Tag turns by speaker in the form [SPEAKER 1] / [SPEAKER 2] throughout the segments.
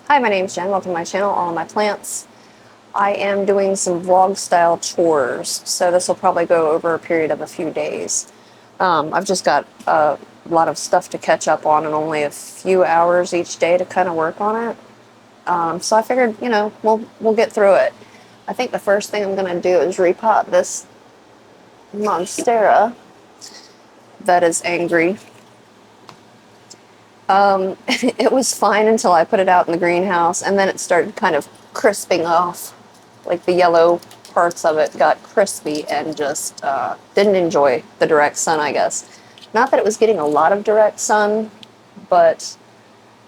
[SPEAKER 1] Hi, my name's Jen. Welcome to my channel, All of My Plants. I am doing some vlog style chores, so this will probably go over a period of a few days. I've just got a lot of stuff to catch up on and only a few hours each day to kind of work on it. So I figured, we'll get through it. I think the first thing I'm going to do is repot this monstera that is angry. It was fine until I put it out in the greenhouse, and then it started kind of crisping off. Like the yellow parts of it got crispy and just didn't enjoy the direct sun, I guess. Not that it was getting a lot of direct sun, but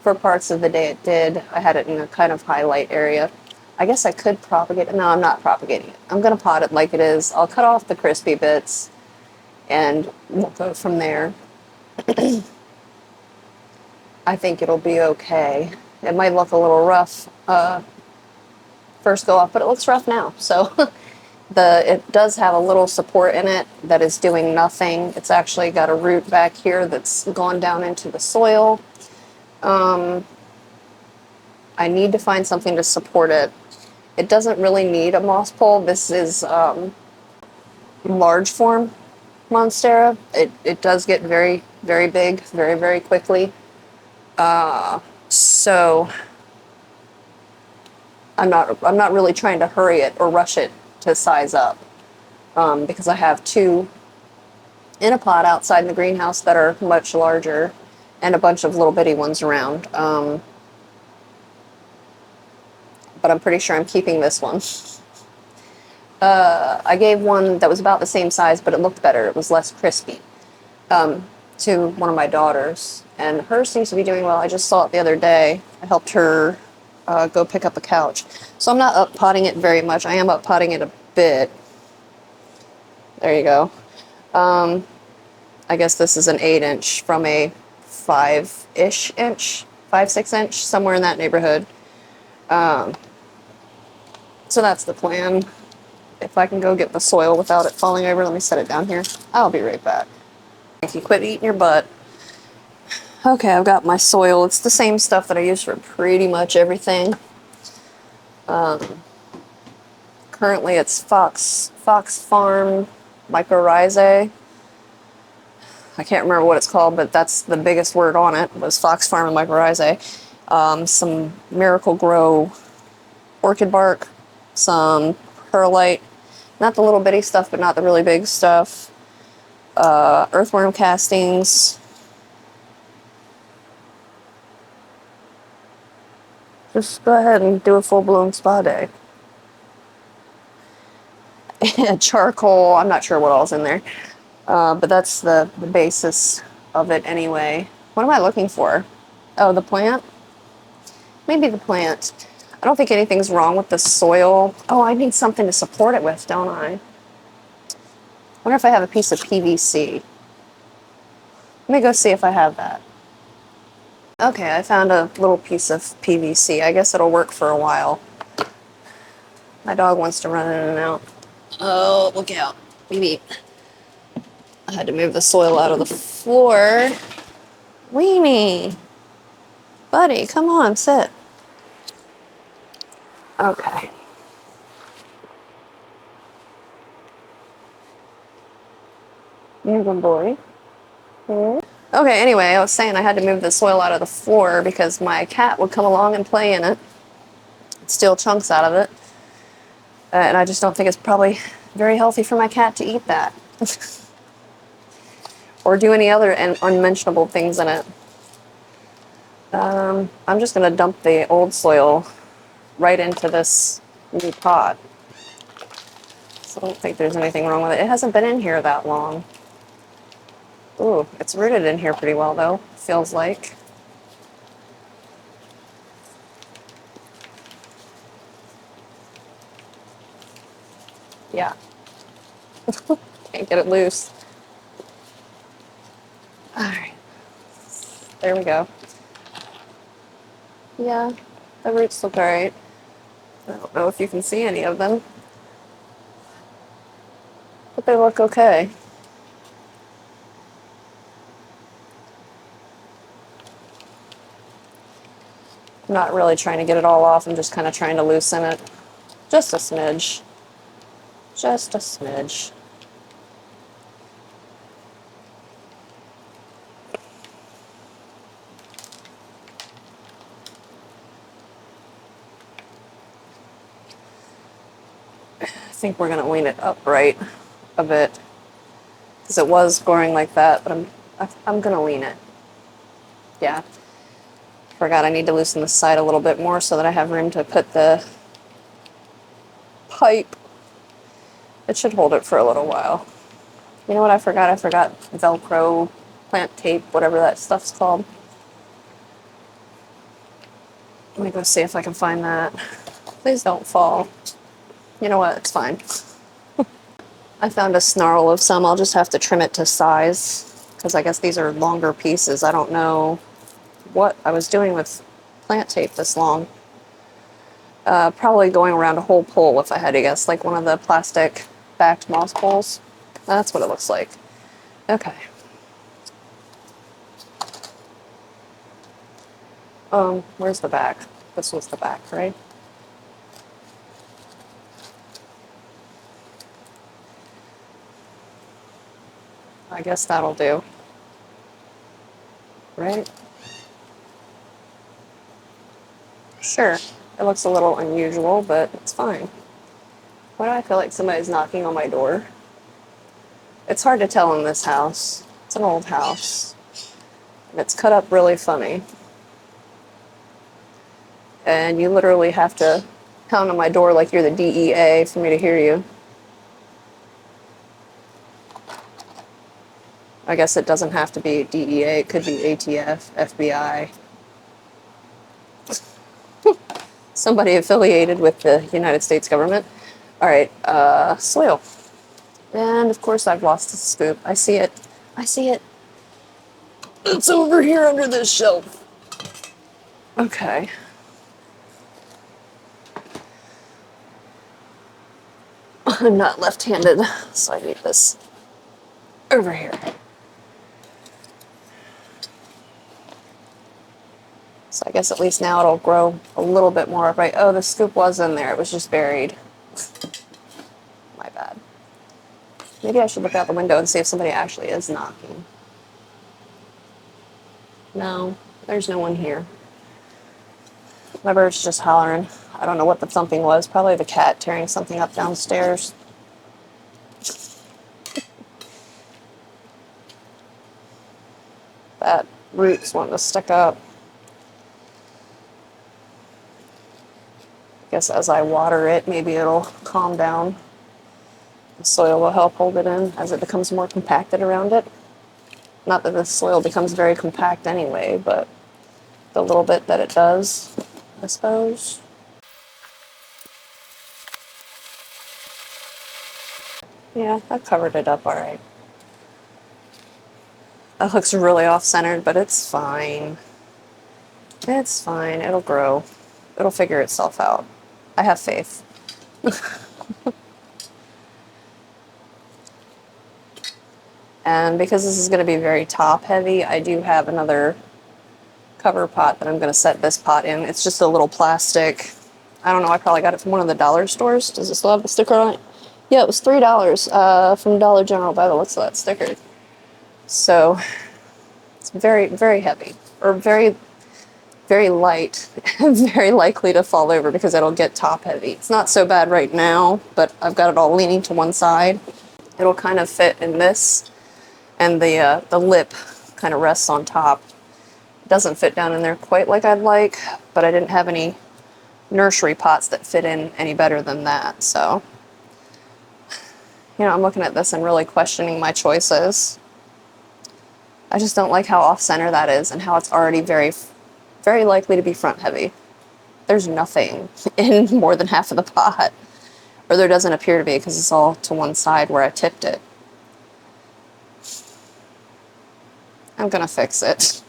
[SPEAKER 1] for parts of the day it did. I had it in a kind of highlight area. I guess I could propagate it. No, I'm not propagating it. I'm going to pot it like it is. I'll cut off the crispy bits and we'll go from there. I think it'll be okay. It might look a little rough first go off, but it looks rough now. So it does have a little support in it that is doing nothing. It's actually got a root back here that's gone down into the soil. I need to find something to support it. It doesn't really need a moss pole. This is large form monstera. It does get very, very big, very, very quickly. So I'm not really trying to hurry it or rush it to size up, because I have two in a pot outside in the greenhouse that are much larger and a bunch of little bitty ones around. But I'm pretty sure I'm keeping this one. I gave one that was about the same size, but it looked better. It was less crispy, to one of my daughters, and hers seems to be doing well. I just saw it the other day. I helped her go pick up a couch. So I'm not up potting it very much. I am up potting it a bit. There you go. I guess this is an 8-inch from a 5-ish inch, 5-6 inch, somewhere in that neighborhood. So that's the plan. If I can go get the soil without it falling over, let me set it down here. I'll be right back. If you quit eating your butt. Okay, I've got my soil. It's the same stuff that I use for pretty much everything. Currently it's Fox Farm mycorrhizae. I can't remember what it's called, but that's the biggest word on it, was Fox Farm and mycorrhizae. Some Miracle Grow orchid bark, some perlite, not the little bitty stuff, but not the really big stuff. Earthworm castings. Just go ahead and do a full-blown spa day. Charcoal, I'm not sure what all's in there. But that's the basis of it anyway. What am I looking for? Oh, the plant? Maybe the plant. I don't think anything's wrong with the soil. Oh, I need something to support it with, don't I? I wonder if I have a piece of PVC. Let me go see if I have that. Okay, I found a little piece of PVC. I guess it'll work for a while. My dog wants to run in and out. Oh, look out. Maybe I had to move the soil out of the floor. Weenie. Buddy, come on, sit. Okay. You good boy. Hmm? Okay, anyway, I was saying I had to move the soil out of the floor because my cat would come along and play in it, steal chunks out of it, and I just don't think it's probably very healthy for my cat to eat that. Or do any other unmentionable things in it. I'm just going to dump the old soil right into this new pot. So I don't think there's anything wrong with it. It hasn't been in here that long. Ooh, it's rooted in here pretty well though, feels like. Yeah. Can't get it loose. Alright. There we go. Yeah, the roots look alright. I don't know if you can see any of them, but they look okay. I'm not really trying to get it all off. I'm just kind of trying to loosen it. Just a smidge. Just a smidge. I think we're going to lean it upright a bit because it was going like that, but I'm going to lean it. Yeah. Forgot I need to loosen the side a little bit more so that I have room to put the pipe. It should hold it for a little while. You know what I forgot? I forgot Velcro, plant tape, whatever that stuff's called. Let me go see if I can find that. Please don't fall. You know what? It's fine. I found a snarl of some. I'll just have to trim it to size because I guess these are longer pieces. I don't know what I was doing with plant tape this long. Probably going around a whole pole if I had to guess, like one of the plastic backed moss poles. That's what it looks like. Okay. Where's the back? This was the back, right? I guess that'll do. Right? Sure. It looks a little unusual, but it's fine. Why do I feel like somebody's knocking on my door? It's hard to tell in this house. It's an old house. And it's cut up really funny. And you literally have to pound on my door like you're the DEA for me to hear you. I guess it doesn't have to be DEA. It could be ATF, FBI. Somebody affiliated with the United States government. All right, soil. And of course I've lost the scoop. I see it. I see it. It's over here under this shelf. Okay. I'm not left-handed, so I need this over here. So I guess at least now it'll grow a little bit more upright. Oh, the scoop was in there. It was just buried. My bad. Maybe I should look out the window and see if somebody actually is knocking. No, there's no one here. My bird's just hollering. I don't know what the thumping was. Probably the cat tearing something up downstairs. That root's wanting to stick up. I guess as I water it, maybe it'll calm down. The soil will help hold it in as it becomes more compacted around it. Not that the soil becomes very compact anyway, but the little bit that it does, I suppose. Yeah, that covered it up all right. That looks really off-centered, but it's fine. It's fine. It'll grow. It'll figure itself out. I have faith. And because this is going to be very top heavy, I do have another cover pot that I'm going to set this pot in. It's just a little plastic. I don't know, I probably got it from one of the dollar stores. Does it still have the sticker on it? Yeah, it was $3 from Dollar General by the looks of that sticker. So it's very, very heavy, or very, very light, and very likely to fall over because it'll get top heavy. It's not so bad right now, but I've got it all leaning to one side. It'll kind of fit in this, and the lip kind of rests on top. It doesn't fit down in there quite like I'd like, but I didn't have any nursery pots that fit in any better than that, so you know, I'm looking at this and really questioning my choices. I just don't like how off-center that is and how it's already very, very likely to be front heavy. There's nothing in more than half of the pot, or there doesn't appear to be because it's all to one side where I tipped it. I'm gonna fix it.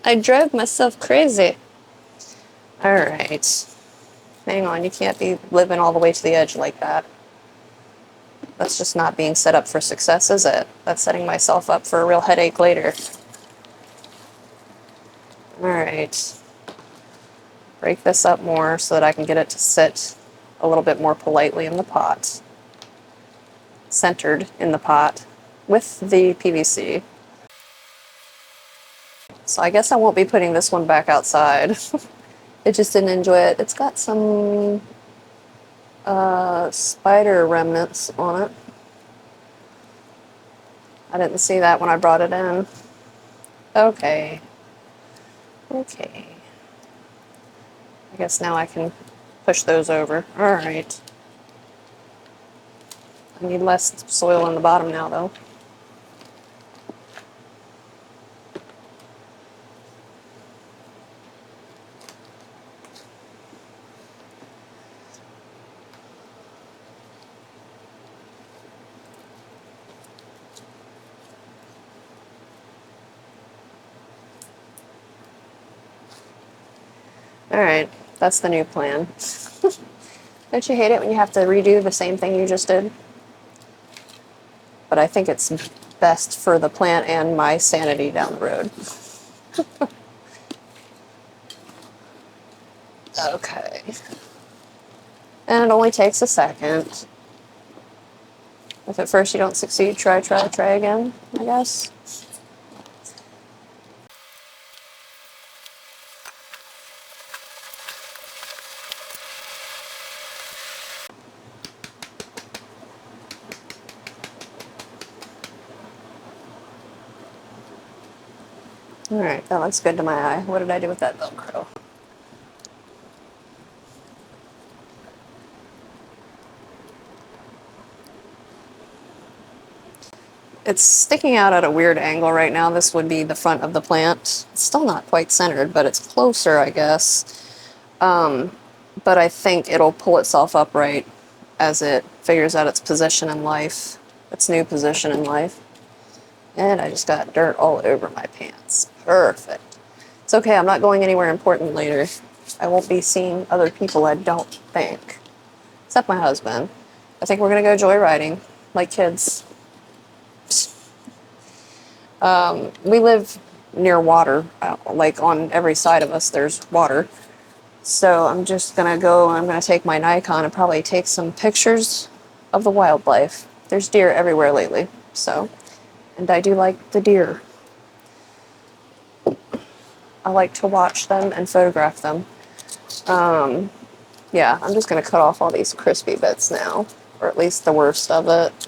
[SPEAKER 1] I drove myself crazy. All right. Hang on, you can't be living all the way to the edge like that. That's just not being set up for success, is it? That's setting myself up for a real headache later. All right. Break this up more so that I can get it to sit a little bit more politely in the pot. Centered in the pot with the PVC. So I guess I won't be putting this one back outside. It just didn't enjoy it. It's got some spider remnants on it. I didn't see that when I brought it in. Okay. Okay. I guess now I can push those over. All right. I need less soil in the bottom now, though. All right, that's the new plan. Don't you hate it when you have to redo the same thing you just did? But I think it's best for the plant and my sanity down the road. Okay. And it only takes a second. If at first you don't succeed, try again, I guess. All right, that looks good to my eye. What did I do with that Velcro? It's sticking out at a weird angle right now. This would be the front of the plant. It's still not quite centered, but it's closer, I guess. But I think it'll pull itself upright as it figures out its position in life, its new position in life. And I just got dirt all over my pants. Perfect. It's okay, I'm not going anywhere important later. I won't be seeing other people, I don't think. Except my husband. I think we're gonna go joyriding, like kids. We live near water, like on every side of us there's water. So I'm just gonna go, I'm gonna take my Nikon and probably take some pictures of the wildlife. There's deer everywhere lately, so, and I do like the deer. I like to watch them and photograph them. Yeah, I'm just gonna cut off all these crispy bits now, or at least the worst of it.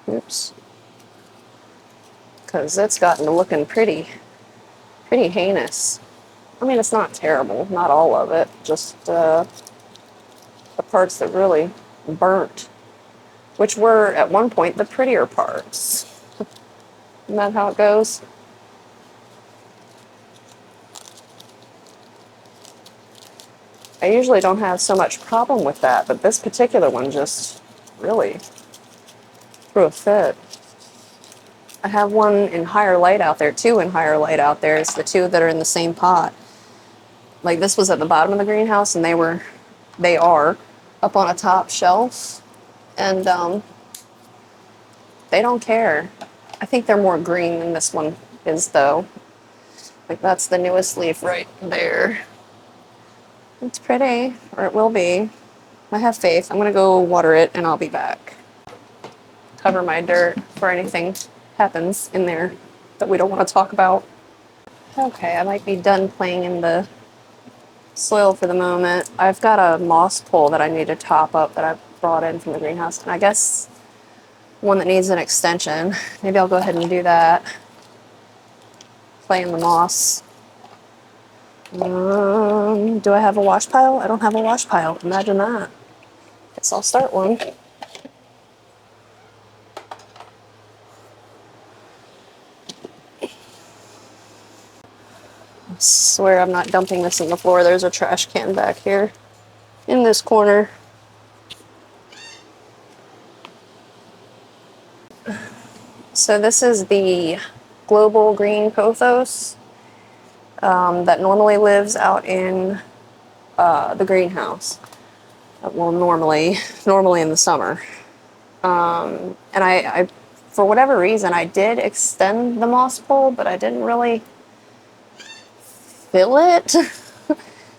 [SPEAKER 1] Oops. Because it's gotten to looking pretty heinous. I mean, it's not terrible, not all of it, just the parts that really burnt, which were at one point the prettier parts. Isn't that how it goes? I usually don't have so much problem with that, but this particular one just really threw a fit. I have one in higher light out there, two in higher light out there. It's the two that are in the same pot. Like this was at the bottom of the greenhouse and they are up on a top shelf and they don't care. I think they're more green than this one is though. Like that's the newest leaf right there. It's pretty, or it will be. I have faith. I'm gonna go water it and I'll be back. Cover my dirt before anything happens in there that we don't want to talk about. Okay, I might be done playing in the soil for the moment. I've got a moss pole that I need to top up that I brought in from the greenhouse, and I guess one that needs an extension. Maybe I'll go ahead and do that. Play in the moss. Do I have a wash pile? I don't have a wash pile. Imagine that. Guess I'll start one. I swear I'm not dumping this in the floor. There's a trash can back here in this corner. So this is the global green pothos that normally lives out in the greenhouse. Well, normally in the summer. And I for whatever reason, I did extend the moss pole, but I didn't really fill it.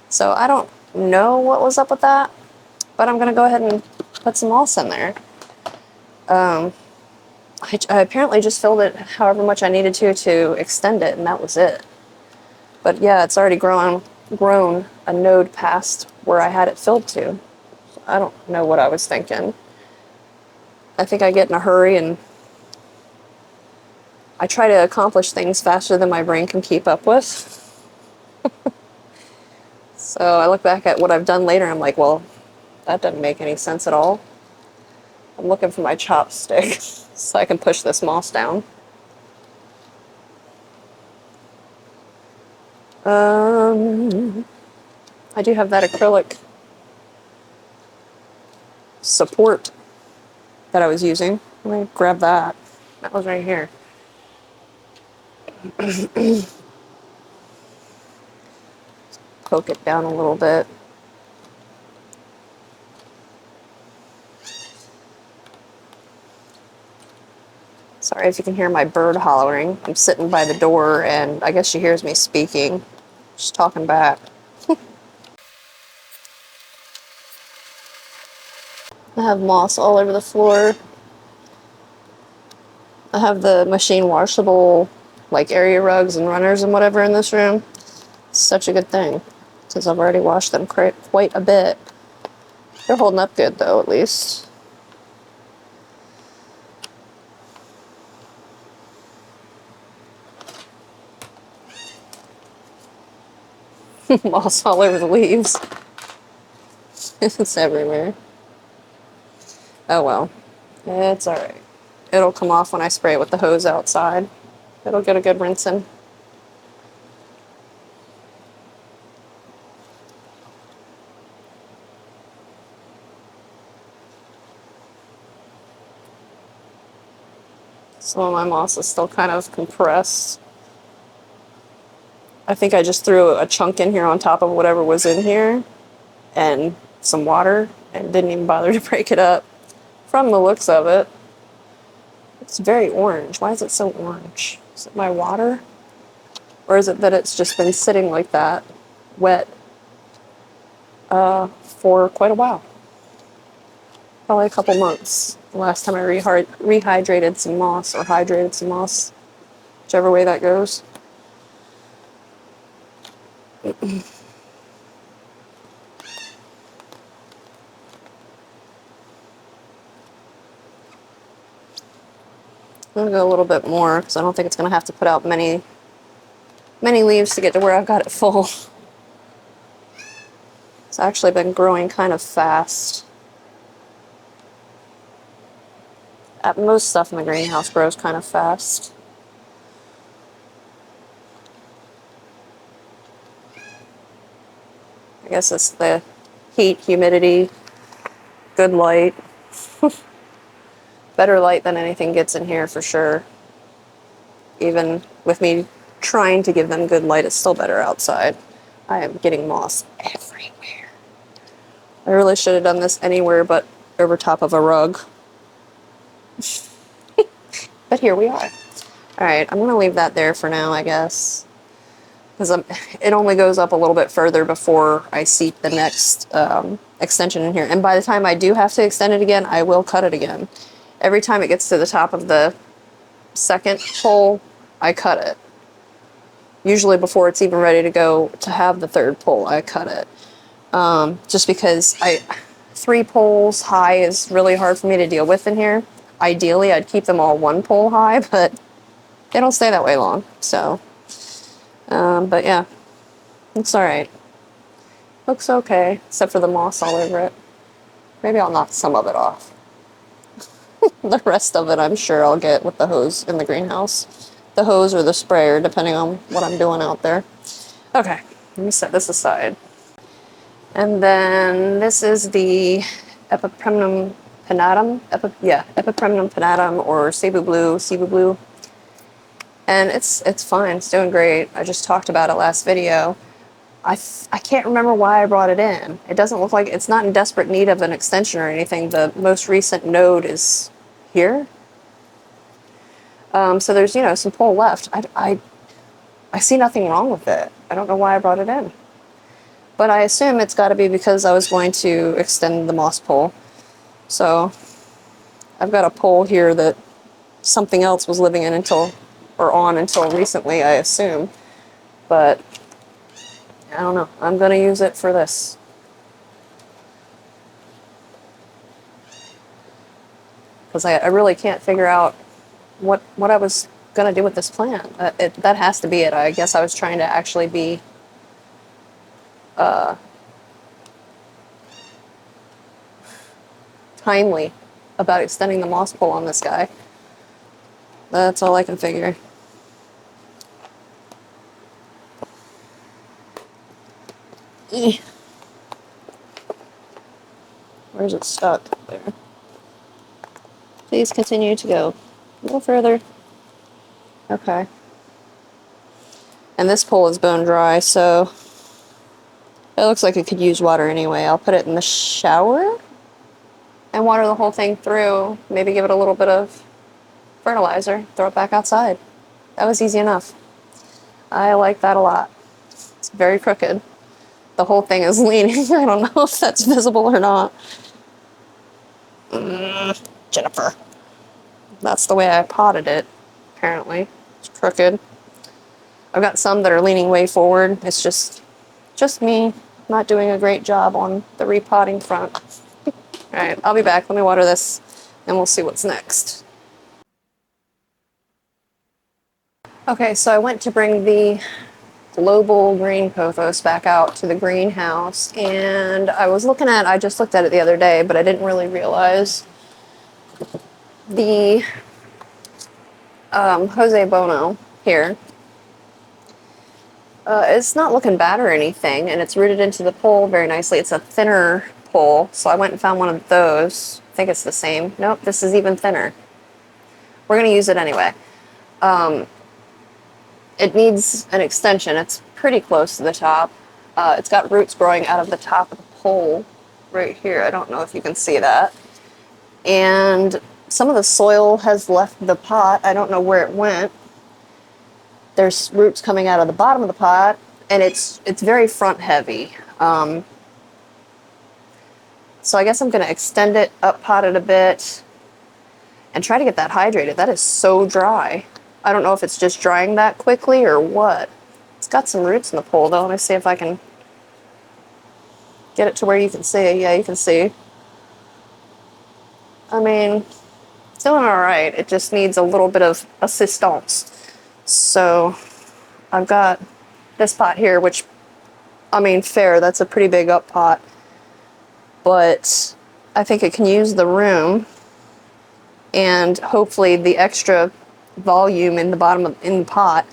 [SPEAKER 1] So I don't know what was up with that, but I'm gonna go ahead and put some moss in there. I apparently just filled it however much I needed to extend it, and that was it. But yeah, it's already grown a node past where I had it filled to. So I don't know what I was thinking. I think I get in a hurry and I try to accomplish things faster than my brain can keep up with. So I look back at what I've done later, I'm like, well, that doesn't make any sense at all. I'm looking for my chopstick so I can push this moss down. I do have that acrylic support that I was using. Let me grab that. That was right here. Poke it down a little bit. Sorry if you can hear my bird hollering. I'm sitting by the door and I guess she hears me speaking. She's talking back. I have moss all over the floor. I have the machine washable like area rugs and runners and whatever in this room. It's such a good thing since I've already washed them quite a bit. They're holding up good though, at least. Moss all over the leaves. It's everywhere. Oh well, it's alright. It'll come off when I spray it with the hose outside. It'll get a good rinsing. Some of my moss is still kind of compressed. I think I just threw a chunk in here on top of whatever was in here and some water and didn't even bother to break it up. From the looks of it, it's very orange. Why is it so orange? Is it my water? Or is it that it's just been sitting like that, wet, for quite a while? Probably a couple months. The last time I rehydrated some moss or hydrated some moss, whichever way that goes. I'm gonna go a little bit more because I don't think it's gonna have to put out many leaves to get to where I've got it full. It's actually been growing kind of fast. Most stuff in the greenhouse grows kind of fast. I guess it's the heat, humidity, good light. Better light than anything gets in here for sure. Even with me trying to give them good light, it's still better outside. I am getting moss everywhere. I really should have done this anywhere but over top of a rug. But here we are. Alright, I'm going to leave that there for now, I guess. Because it only goes up a little bit further before I seat the next extension in here. And by the time I do have to extend it again, I will cut it again. Every time it gets to the top of the second pole, I cut it. Usually before it's even ready to go to have the third pole, I cut it. Just because 3 poles high is really hard for me to deal with in here. Ideally, I'd keep them all 1 pole high, but they don't stay that way long. So, but yeah, it's alright. Looks okay, except for the moss all over it. Maybe I'll knock some of it off. The rest of it, I'm sure I'll get with the hose in the greenhouse. The hose or the sprayer, depending on what I'm doing out there. Okay, let me set this aside. And then this is the Epipremnum pinnatum. Epipremnum pinnatum or Cebu Blue. And it's fine, it's doing great. I just talked about it last video. I can't remember why I brought it in. It doesn't look like it's not in desperate need of an extension or anything. The most recent node is here. So there's, you know, some pole left. I see nothing wrong with it. I don't know why I brought it in. But I assume it's got to be because I was going to extend the moss pole. So I've got a pole here that something else was living in until, or on until recently, I assume. But I don't know. I'm going to use it for this. Because I really can't figure out what I was going to do with this plant. That has to be it. I guess I was trying to actually be timely about extending the moss pole on this guy. That's all I can figure. Where's it stuck? There. Please continue to go a little further. Okay. And this pole is bone dry, so it looks like it could use water anyway. I'll put it in the shower and water the whole thing through. Maybe give it a little bit of fertilizer, throw it back outside. That was easy enough. I like that a lot. It's very crooked. The whole thing is leaning. I don't know if that's visible or not. Jennifer. That's the way I potted it, apparently. It's crooked. I've got some that are leaning way forward. It's just me not doing a great job on the repotting front. Alright, I'll be back. Let me water this, and we'll see what's next. Okay, so I went to bring the global green pothos back out to the greenhouse, and I just looked at it the other day, but I didn't really realize the Jose Bono here. It's not looking bad or anything, and it's rooted into the pole very nicely. It's a thinner pole, so I went and found one of those. I think it's the same. Nope, this is even thinner. We're going to use it anyway. It needs an extension. It's pretty close to the top. It's got roots growing out of the top of the pole right here. I don't know if you can see that. And some of the soil has left the pot. I don't know where it went. There's roots coming out of the bottom of the pot, and it's very front heavy. So I guess I'm going to extend it, up pot it a bit, and try to get that hydrated. That is so dry. I don't know if it's just drying that quickly or what. It's got some roots in the pole, though. Let me see if I can get it to where you can see. Yeah, you can see. I mean, it's doing all right. It just needs a little bit of assistance. So I've got this pot here, which, I mean, fair, that's a pretty big up pot. But I think it can use the room, and hopefully the extra volume in the bottom in the pot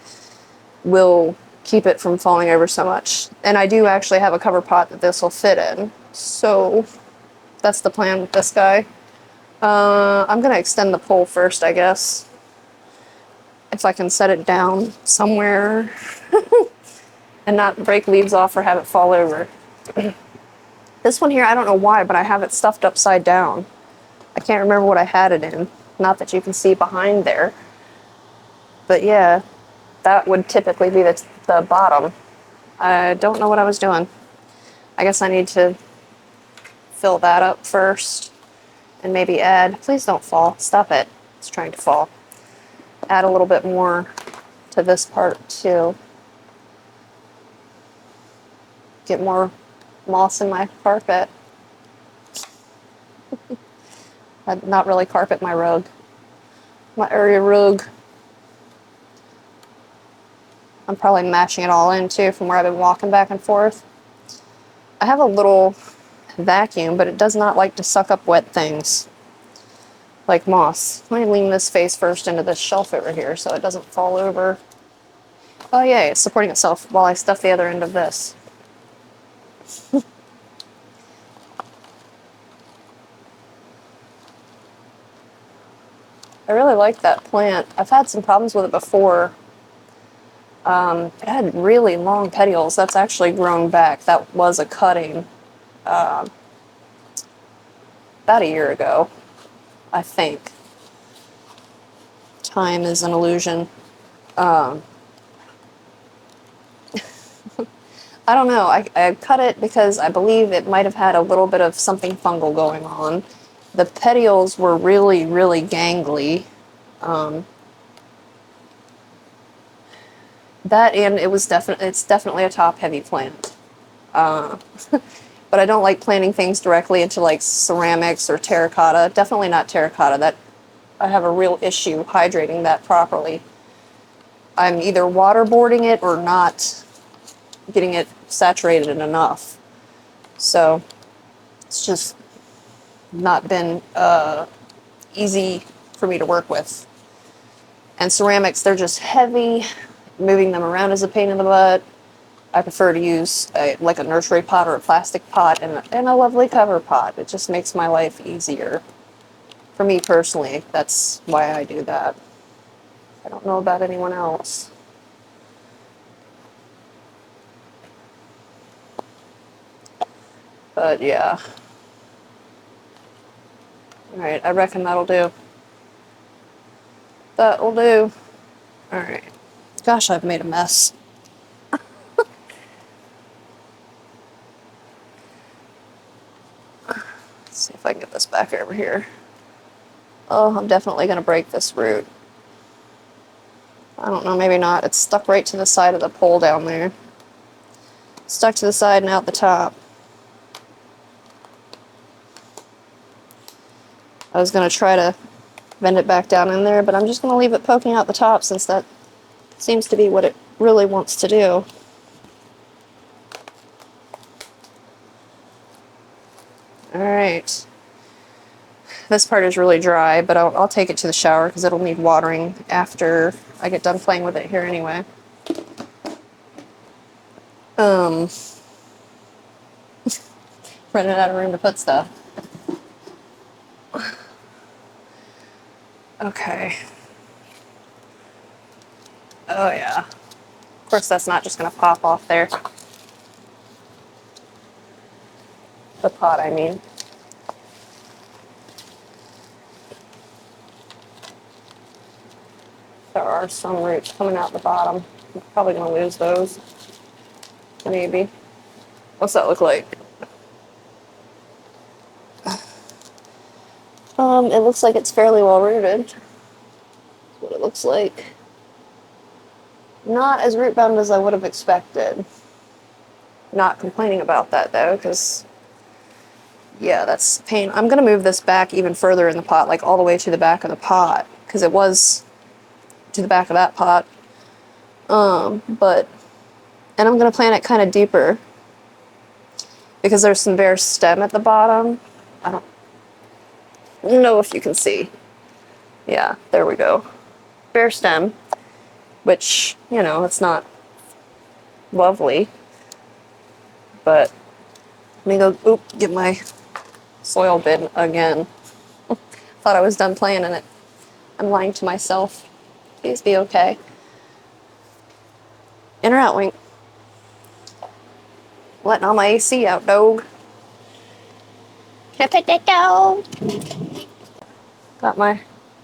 [SPEAKER 1] will keep it from falling over so much. And I do actually have a cover pot that this will fit in. So that's the plan with this guy. I'm going to extend the pole first, I guess. If I can set it down somewhere and not break leaves off or have it fall over. This one here, I don't know why, but I have it stuffed upside down. I can't remember what I had it in. Not that you can see behind there. But yeah, that would typically be the bottom. I don't know what I was doing. I guess I need to fill that up first and maybe add, please don't fall, stop it, it's trying to fall. Add a little bit more to this part too. Get more moss in my carpet. Not really carpet, my rug. My area rug. I'm probably mashing it all in too from where I've been walking back and forth. I have a little vacuum, but it does not like to suck up wet things like moss. Let me lean this face first into this shelf over here so it doesn't fall over. Oh yay, it's supporting itself while I stuff the other end of this. I really like that plant. I've had some problems with it before. It had really long petioles. That's actually grown back. That was a cutting about a year ago, I think. time is an illusion. Um, I don't know. I cut it because I believe it might have had a little bit of something fungal going on. The petioles were really, really gangly. Um, that and it's definitely a top-heavy plant. Uh, but I don't like planting things directly into like ceramics or terracotta. Definitely not terracotta. That I have a real issue hydrating that properly. I'm either waterboarding it or not getting it saturated enough. So it's just not been easy for me to work with. And ceramics, they're just heavy. Moving them around is a pain in the butt. I prefer to use like a nursery pot or a plastic pot and a lovely cover pot. It just makes my life easier. For me personally, that's why I do that. I don't know about anyone else. But yeah. Alright, I reckon that'll do. That'll do. Alright. Gosh, I've made a mess. Let's see if I can get this back over here. Oh, I'm definitely going to break this root. I don't know, maybe not. It's stuck right to the side of the pole down there. Stuck to the side and out the top. I was going to try to bend it back down in there, but I'm just going to leave it poking out the top since that seems to be what it really wants to do. Alright. This part is really dry, but I'll take it to the shower because it'll need watering after I get done playing with it here anyway. Running out of room to put stuff. Okay. Oh yeah. Of course that's not just going to pop off there. The pot, I mean. There are some roots coming out the bottom. I'm probably going to lose those. Maybe. What's that look like? It looks like it's fairly well rooted. That's what it looks like. Not as root bound as I would have expected. Not complaining about that though, because yeah, that's pain. I'm gonna move this back even further in the pot, like all the way to the back of the pot, because it was to the back of that pot. And I'm gonna plant it kind of deeper because there's some bare stem at the bottom. I don't know if you can see. Yeah, there we go. Bare stem, which, you know, it's not lovely, but let me go, get my soil bin again. Thought I was done playing in it. I'm lying to myself. Please be okay. In or out, Wink? Letting all my AC out, dog. Can I pet that dog? Got my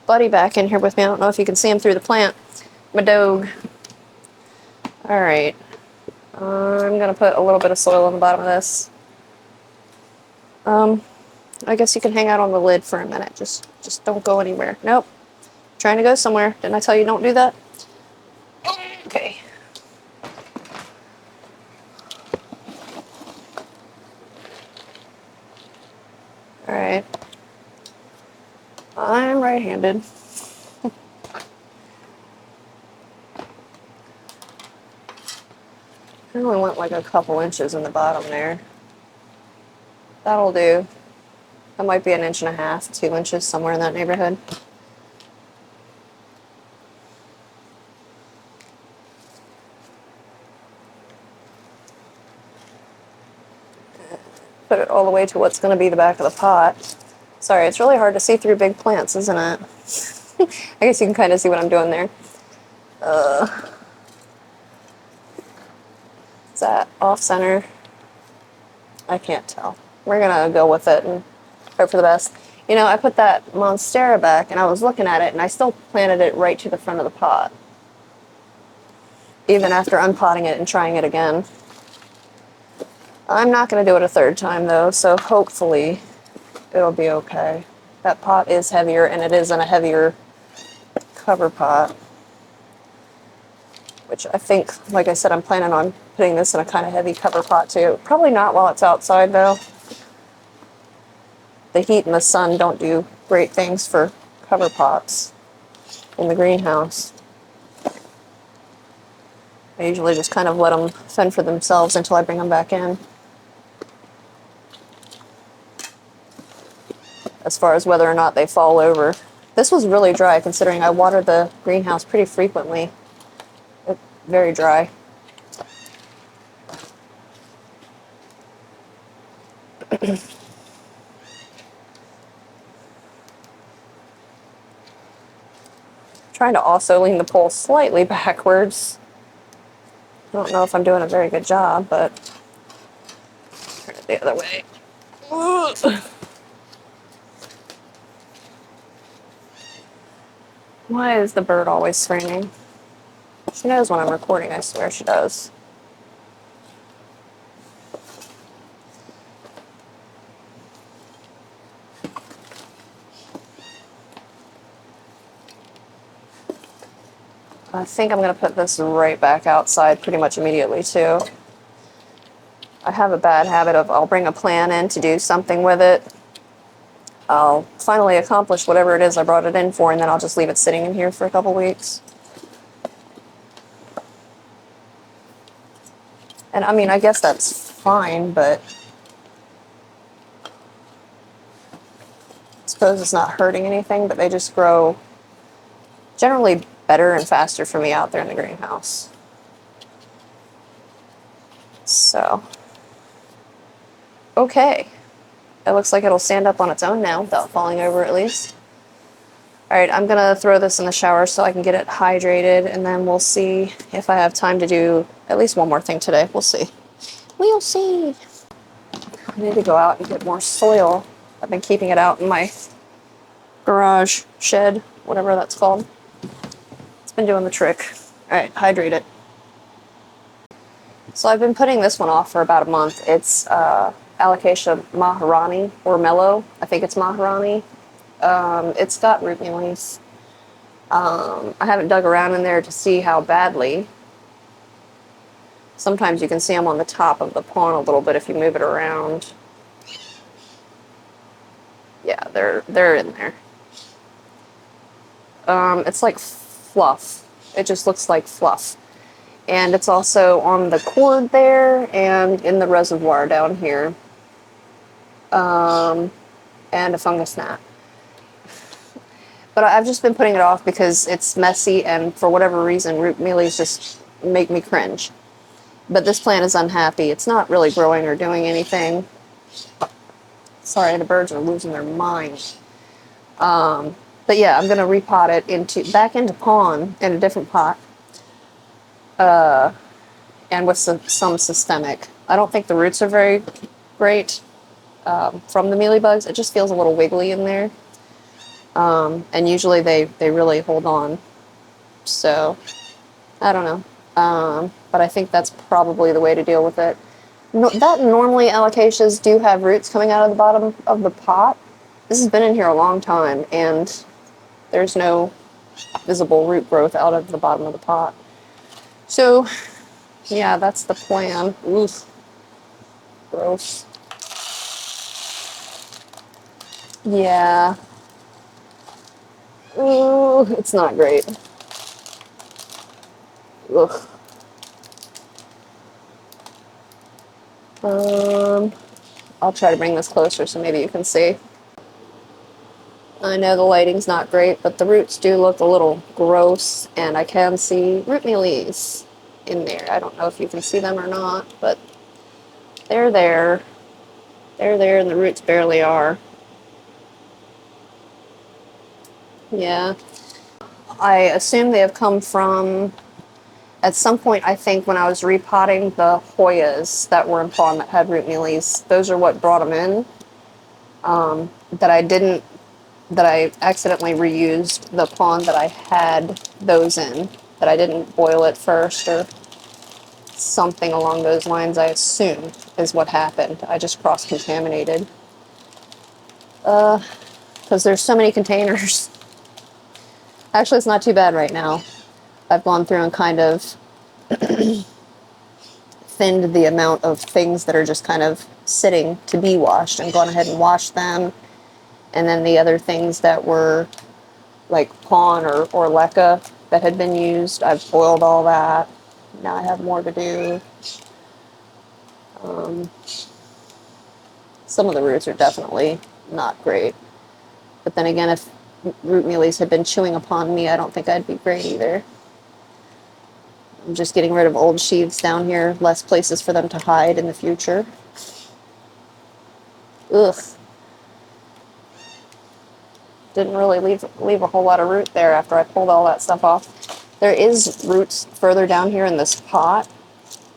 [SPEAKER 1] buddy back in here with me. I don't know if you can see him through the plant. My dog. Alright. I'm gonna put a little bit of soil on the bottom of this. I guess you can hang out on the lid for a minute. Just don't go anywhere. Nope. Trying to go somewhere. Didn't I tell you don't do that? Okay. Alright. I'm right-handed. I only went like a couple inches in the bottom there. That'll do. That might be 1.5 inches, 2 inches, somewhere in that neighborhood. Put it all the way to what's going to be the back of the pot. Sorry, it's really hard to see through big plants, isn't it? I guess you can kind of see what I'm doing there. Is that off center? I can't tell. We're gonna go with it and hope for the best. You know, I put that Monstera back and I was looking at it and I still planted it right to the front of the pot. Even after unpotting it and trying it again. I'm not going to do it a third time though, so hopefully it'll be okay. That pot is heavier and it is in a heavier cover pot. Which I think, like I said, I'm planning on putting this in a kind of heavy cover pot too. Probably not while it's outside though. The heat and the sun don't do great things for cover pots in the greenhouse. I usually just kind of let them fend for themselves until I bring them back in. As far as whether or not they fall over. This was really dry considering I watered the greenhouse pretty frequently. It's very dry. Trying to also lean the pole slightly backwards. I don't know if I'm doing a very good job, but turn it the other way. Why is the bird always screaming? She knows when I'm recording, I swear she does. I think I'm going to put this right back outside pretty much immediately too. I have a bad habit of I'll bring a plant in to do something with it. I'll finally accomplish whatever it is I brought it in for, and then I'll just leave it sitting in here for a couple weeks. And I mean, I guess that's fine, but I suppose it's not hurting anything, but they just grow generally better and faster for me out there in the greenhouse. So, okay. It looks like it'll stand up on its own now without falling over at least. Alright, I'm gonna throw this in the shower so I can get it hydrated, and then we'll see if I have time to do at least one more thing today. We'll see. We'll see. I need to go out and get more soil. I've been keeping it out in my garage shed, whatever that's called. It's been doing the trick. Alright, hydrate it. So I've been putting this one off for about a month. It's Alocasia Maharani, or Mellow. I think it's Maharani. It's got root mealies. I haven't dug around in there to see how badly. Sometimes you can see them on the top of the pond a little bit if you move it around. Yeah, they're in there. It's like fluff. It just looks like fluff. And it's also on the cord there and in the reservoir down here. And a fungus gnat. But I've just been putting it off because it's messy, and for whatever reason, root mealies just make me cringe. But this plant is unhappy. It's not really growing or doing anything. Sorry, the birds are losing their minds. But yeah, I'm gonna repot it back into pond in a different pot. And with some systemic. I don't think the roots are very great from the mealybugs. It just feels a little wiggly in there. And usually they really hold on. So, I don't know. But I think that's probably the way to deal with it. That normally alocasias do have roots coming out of the bottom of the pot. This has been in here a long time, and there's no visible root growth out of the bottom of the pot. So, yeah, that's the plan. Oof. Gross. Yeah. Ooh, it's not great. Ugh. I'll try to bring this closer so maybe you can see. I know the lighting's not great, but the roots do look a little gross, and I can see root mealies in there. I don't know if you can see them or not, but they're there. They're there, and the roots barely are. Yeah. I assume they have come from, at some point, I think, when I was repotting the Hoyas that were in pond that had root mealies. Those are what brought them in. That I didn't that I accidentally reused the pond that I had those in, that I didn't boil it first or something along those lines, I assume, is what happened. I just cross-contaminated. Because there's so many containers. Actually, it's not too bad right now. I've gone through and kind of thinned the amount of things that are just kind of sitting to be washed and gone ahead and washed them. And then the other things that were like pawn or leca that had been used, I've boiled all that. Now I have more to do. Some of the roots are definitely not great. But then again, if root mealies had been chewing upon me, I don't think I'd be great either. I'm just getting rid of old sheaths down here, less places for them to hide in the future. Ugh. Didn't really leave a whole lot of root there after I pulled all that stuff off. There is roots further down here in this pot,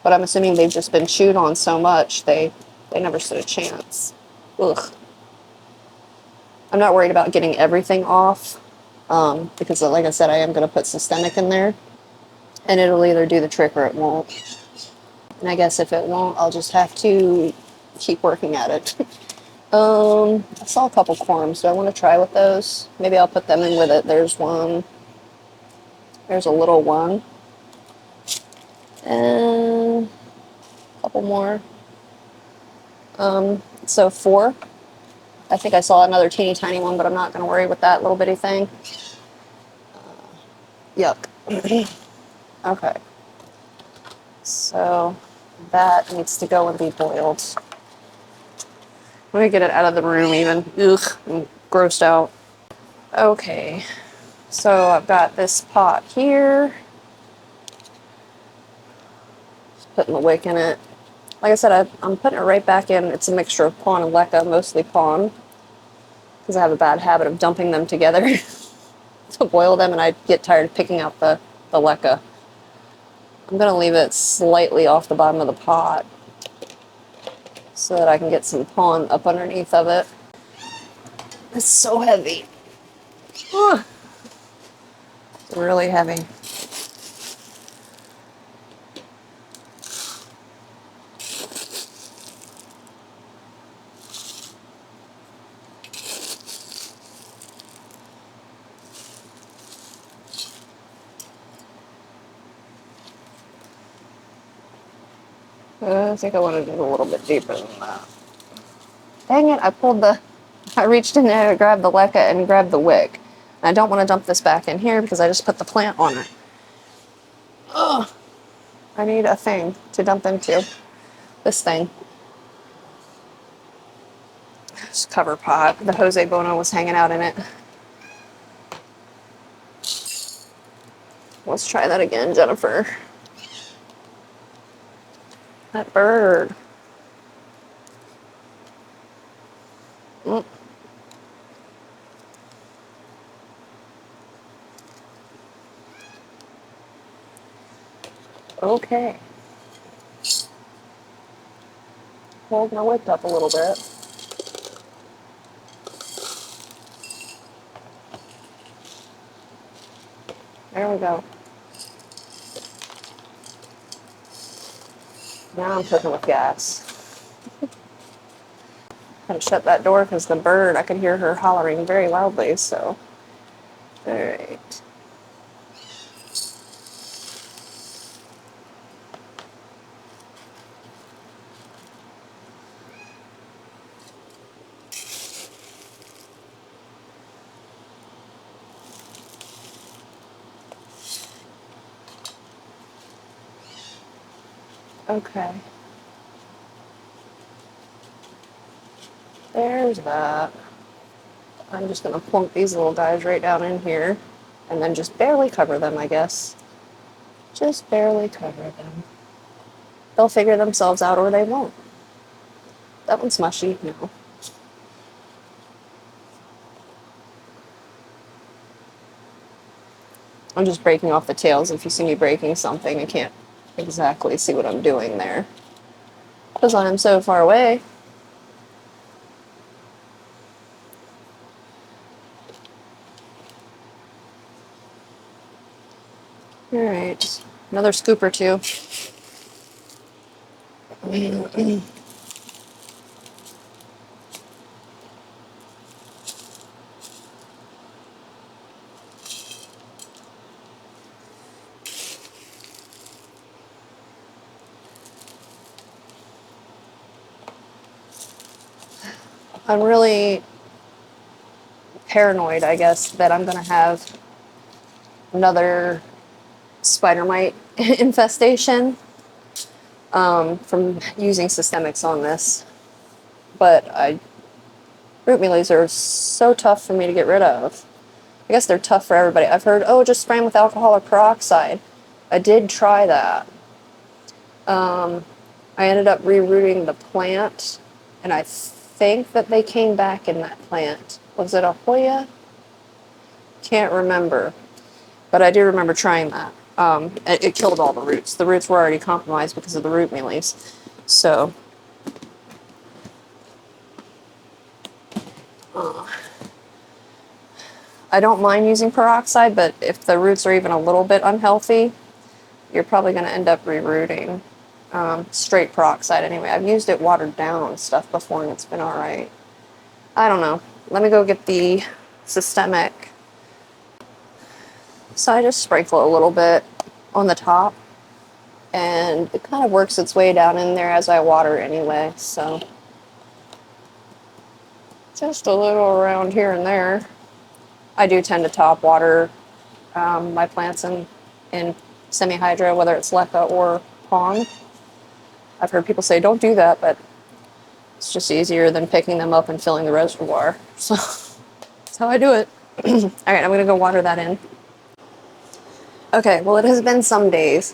[SPEAKER 1] but I'm assuming they've just been chewed on so much they never stood a chance. Ugh. I'm not worried about getting everything off, because like I said, I am going to put systemic in there, and it'll either do the trick or it won't. And I guess if it won't, I'll just have to keep working at it. I saw a couple corms. Do I want to try with those? Maybe I'll put them in with it. There's one. There's a little one. And a couple more. So 4. I think I saw another teeny tiny one, but I'm not going to worry with that little bitty thing. Yuck. Okay. So that needs to go and be boiled. Let me get it out of the room even. Ugh, I'm grossed out. Okay. So I've got this pot here. Just putting the wick in it. Like I said, I'm putting it right back in. It's a mixture of pawn and leca, mostly pawn, because I have a bad habit of dumping them together to boil them, and I get tired of picking out the leca. I'm going to leave it slightly off the bottom of the pot so that I can get some pawn up underneath of it. It's so heavy. Ugh. It's really heavy. I think I want to do it a little bit deeper than that. Dang it, I reached in there to grab the leca and grab the wick. And I don't want to dump this back in here because I just put the plant on it. Ugh. I need a thing to dump into. This thing. This cover pot. The Jose Bono was hanging out in it. Let's try that again, Jennifer. That bird. Mm. Okay. Hold my wick up a little bit. There we go. Now I'm cooking with gas. Gotta shut that door because the bird, I could hear her hollering very loudly, so. Alright. Okay. There's that. I'm just going to plunk these little guys right down in here and then just barely cover them, I guess. Just barely cover them. They'll figure themselves out or they won't. That one's mushy. No. I'm just breaking off the tails. If you see me breaking something, I can't exactly see what I'm doing there, because I'm so far away. All right, another scoop or two. I'm really paranoid, I guess, that I'm gonna have another spider mite infestation from using systemics on this. But root mealies are so tough for me to get rid of. I guess they're tough for everybody. I've heard, oh, just spray them with alcohol or peroxide. I did try that. I ended up rerooting the plant, and I think that they came back in that plant. Was it a Hoya? Can't remember. But I do remember trying that. It killed all the roots. The roots were already compromised because of the root mealies. So, I don't mind using peroxide, but if the roots are even a little bit unhealthy, you're probably going to end up rerooting. Straight peroxide anyway. I've used it watered down stuff before and it's been alright. I don't know. Let me go get the systemic. So I just sprinkle a little bit on the top, and it kind of works its way down in there as I water anyway, so just a little around here and there. I do tend to top water my plants in semi-hydro, whether it's leca or pond. I've heard people say don't do that, but it's just easier than picking them up and filling the reservoir. So that's how I do it. All right, I'm gonna go water that in. Okay, well, it has been some days,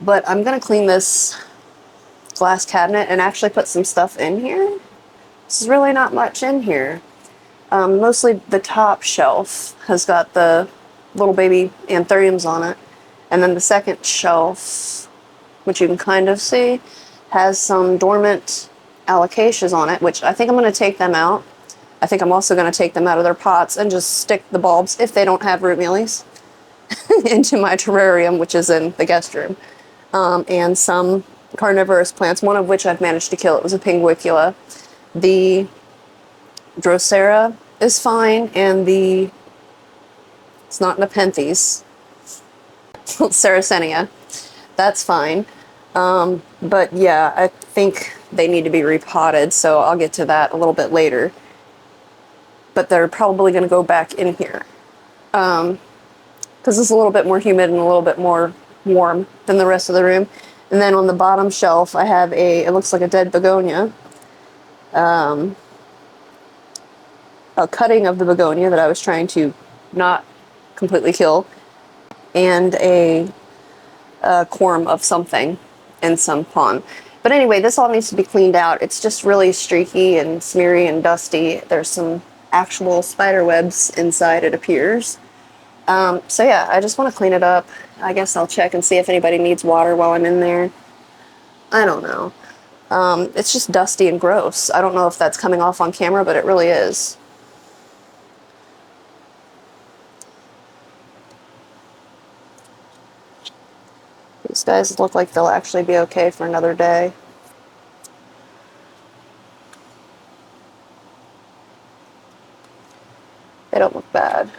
[SPEAKER 1] but I'm gonna clean this glass cabinet and actually put some stuff in here. There's really not much in here. Mostly the top shelf has got the little baby anthuriums on it, and then the second shelf, which you can kind of see, has some dormant alocasias on it, which I think I'm going to take them out. I think I'm also going to take them out of their pots and just stick the bulbs, if they don't have root mealies, into my terrarium, which is in the guest room. And some carnivorous plants, one of which I've managed to kill. It was a pinguicula. The Drosera is fine, and it's not Nepenthes, Sarracenia, that's fine. But yeah, I think they need to be repotted, so I'll get to that a little bit later. But they're probably going to go back in here. Because it's a little bit more humid and a little bit more warm than the rest of the room. And then on the bottom shelf, I have it looks like a dead begonia. A cutting of the begonia that I was trying to not completely kill, and a quorum of something and some pond. But anyway, this all needs to be cleaned out. It's just really streaky and smeary and dusty. There's some actual spider webs inside, it appears. So yeah, I just want to clean it up. I guess I'll check and see if anybody needs water while I'm in there. I don't know. It's just dusty and gross. I don't know if that's coming off on camera, but it really is. These guys look like they'll actually be okay for another day. They don't look bad.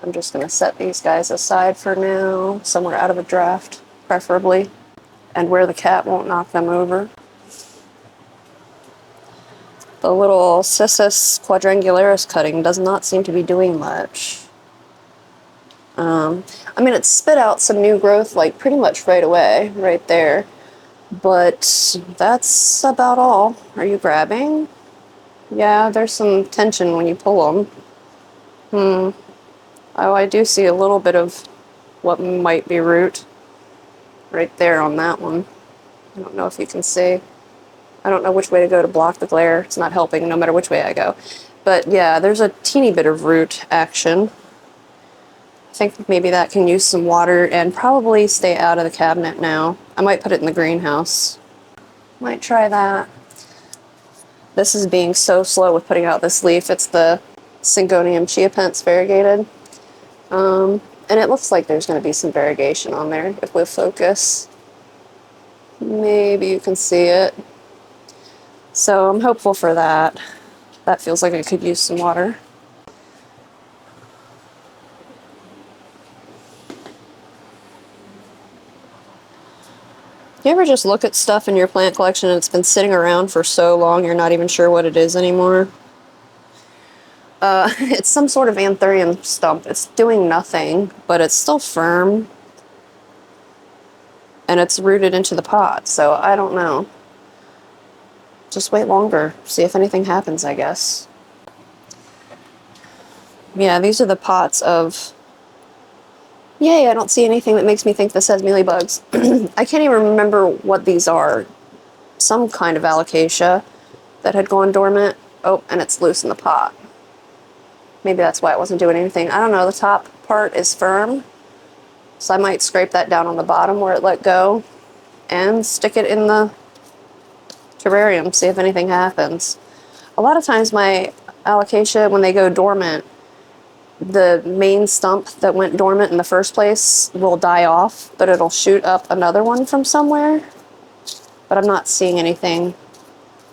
[SPEAKER 1] I'm just going to set these guys aside for now, somewhere out of a draft, preferably, and where the cat won't knock them over. The little Cissus quadrangularis cutting does not seem to be doing much. I mean, it spit out some new growth, like, pretty much right away, right there. But that's about all. Are you grabbing? Yeah, there's some tension when you pull them. Oh, I do see a little bit of what might be root right there on that one. I don't know if you can see. I don't know which way to go to block the glare. It's not helping no matter which way I go. But yeah, there's a teeny bit of root action. I think maybe that can use some water and probably stay out of the cabinet now. I might put it in the greenhouse. Might try that. This is being so slow with putting out this leaf. It's the Syngonium chiapense variegated. And it looks like there's going to be some variegation on there. If we focus, maybe you can see it. So I'm hopeful for that. That feels like it could use some water. You ever just look at stuff in your plant collection and it's been sitting around for so long you're not even sure what it is anymore? It's some sort of anthurium stump. It's doing nothing, but it's still firm. And it's rooted into the pot, so I don't know. Just wait longer, see if anything happens, I guess. Yeah, these are the pots of... Yay, I don't see anything that makes me think this has mealybugs. I can't even remember what these are. Some kind of alocasia that had gone dormant. Oh, and it's loose in the pot. Maybe that's why it wasn't doing anything. I don't know, the top part is firm. So I might scrape that down on the bottom where it let go and stick it in the terrarium, see if anything happens. A lot of times my alocasia, when they go dormant, the main stump that went dormant in the first place will die off, but it'll shoot up another one from somewhere. But I'm not seeing anything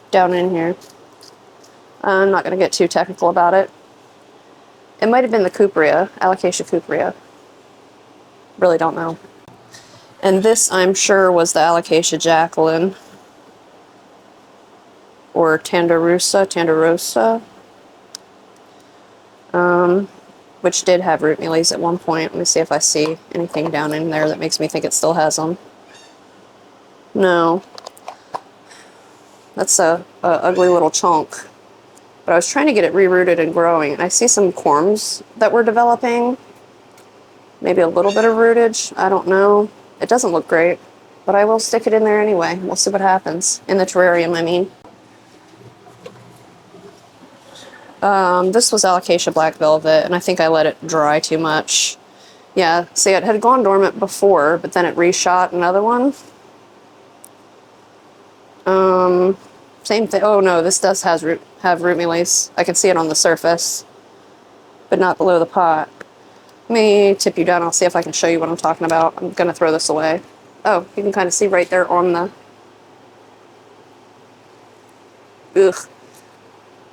[SPEAKER 1] down in here. I'm not going to get too technical about it. It might have been the cuprea, alocasia cuprea. Really don't know. And this, I'm sure, was the alocasia Jacqueline. Or Tanderosa. Which did have root mealies at one point. Let me see if I see anything down in there that makes me think it still has them. No. That's a ugly little chunk. But I was trying to get it re-rooted and growing, and I see some corms that were developing. Maybe a little bit of rootage, I don't know. It doesn't look great, but I will stick it in there anyway. We'll see what happens. In the terrarium, I mean. This was alocasia black velvet, and I think I let it dry too much. Yeah, see, it had gone dormant before, but then it reshot another one. Same thing. Oh no, this does have root mealies. I can see it on the surface, but not below the pot. Let me tip you down. I'll see if I can show you what I'm talking about. I'm gonna throw this away. Oh, you can kind of see right there on the... Ugh.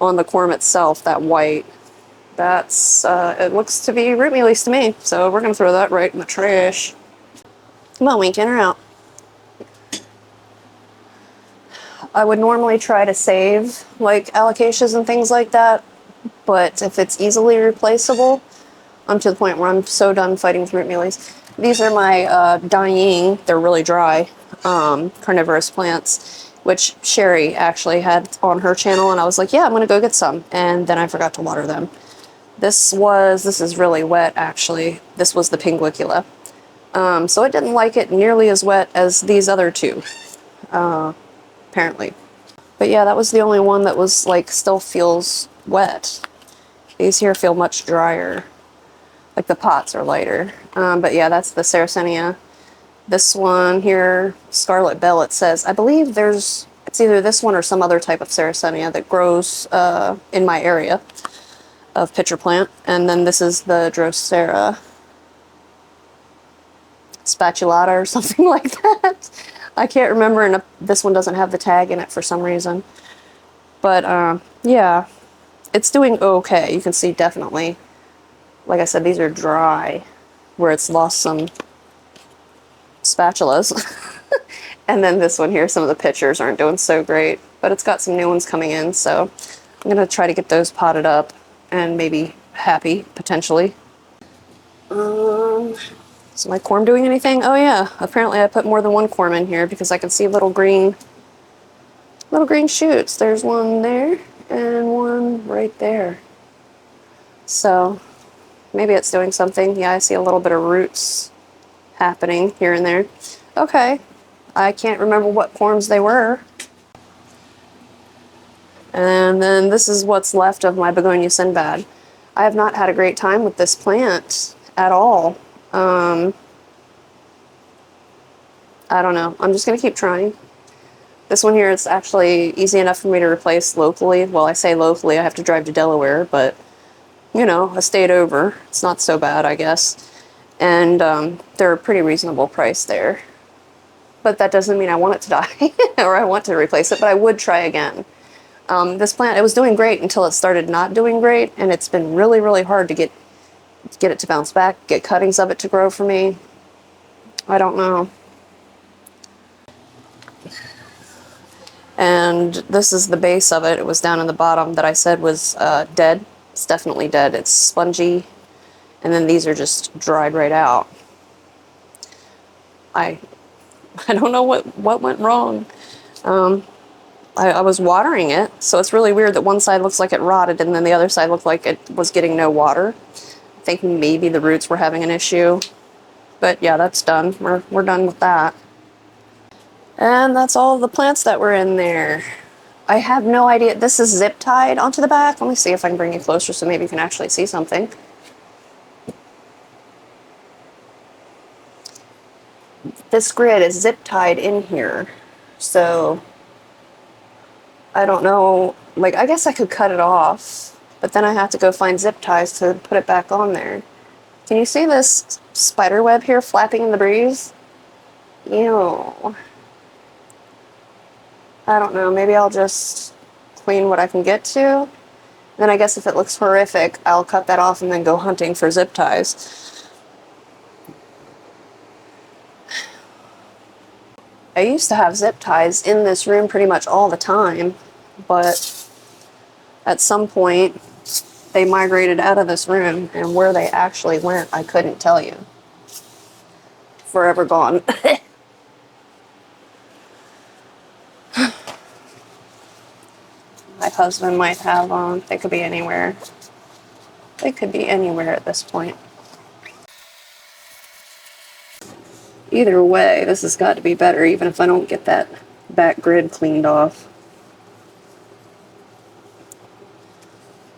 [SPEAKER 1] On the corm itself, that white. That's, it looks to be root mealies to me. So we're gonna throw that right in the trash. Come on, Wink, in or out. I would normally try to save, like, alocasias and things like that, but if it's easily replaceable, I'm to the point where I'm so done fighting with root mealies. These are my dying, they're really dry, carnivorous plants, which Sherry actually had on her channel, and I was like, yeah, I'm gonna go get some, and then I forgot to water them. This is really wet, actually. This was the pinguicula. So it didn't like it nearly as wet as these other two, apparently. But yeah, that was the only one that was, like, still feels wet. These here feel much drier. Like, the pots are lighter. But yeah, that's the Sarracenia. This one here, Scarlet Bell, it says. I believe it's either this one or some other type of Sarracenia that grows in my area of pitcher plant. And then this is the Drosera spatulata or something like that. I can't remember, and this one doesn't have the tag in it for some reason. But yeah, it's doing okay. You can see definitely, like I said, these are dry, where it's lost some spatulas. And then this one here, some of the pitchers aren't doing so great, but it's got some new ones coming in, so I'm gonna try to get those potted up and maybe happy, potentially. Is my corm doing anything? Oh yeah, apparently I put more than one corm in here because I can see little green shoots. There's one there and one right there. So maybe it's doing something. Yeah, I see a little bit of roots happening here and there. Okay, I can't remember what corms they were. And then this is what's left of my begonia Sinbad. I have not had a great time with this plant at all. I don't know. I'm just going to keep trying. This one here is actually easy enough for me to replace locally. Well, I say locally, I have to drive to Delaware, but you know, a state over. It's not so bad, I guess. And they're a pretty reasonable price there. But that doesn't mean I want it to die or I want to replace it, but I would try again. This plant, it was doing great until it started not doing great, and it's been really, really hard to get it to bounce back, get cuttings of it to grow for me. I don't know. And this is the base of it. It was down in the bottom that I said was dead. It's definitely dead. It's spongy, and then these are just dried right out. I don't know what went wrong. I was watering it, so it's really weird that one side looks like it rotted and then the other side looked like it was getting no water. I think maybe the roots were having an issue. But yeah, that's done. We're done with that. And that's all the plants that were in there. I have no idea. This is zip tied onto the back. Let me see if I can bring you closer so maybe you can actually see something. This grid is zip tied in here. So I don't know, like, I guess I could cut it off, but then I have to go find zip ties to put it back on there. Can you see this spider web here flapping in the breeze? Ew. I don't know, maybe I'll just clean what I can get to. Then I guess if it looks horrific, I'll cut that off and then go hunting for zip ties. I used to have zip ties in this room pretty much all the time, but at some point they migrated out of this room, and where they actually went, I couldn't tell you. Forever gone. My husband might have them. They could be anywhere. They could be anywhere at this point. Either way, this has got to be better, even if I don't get that back grid cleaned off.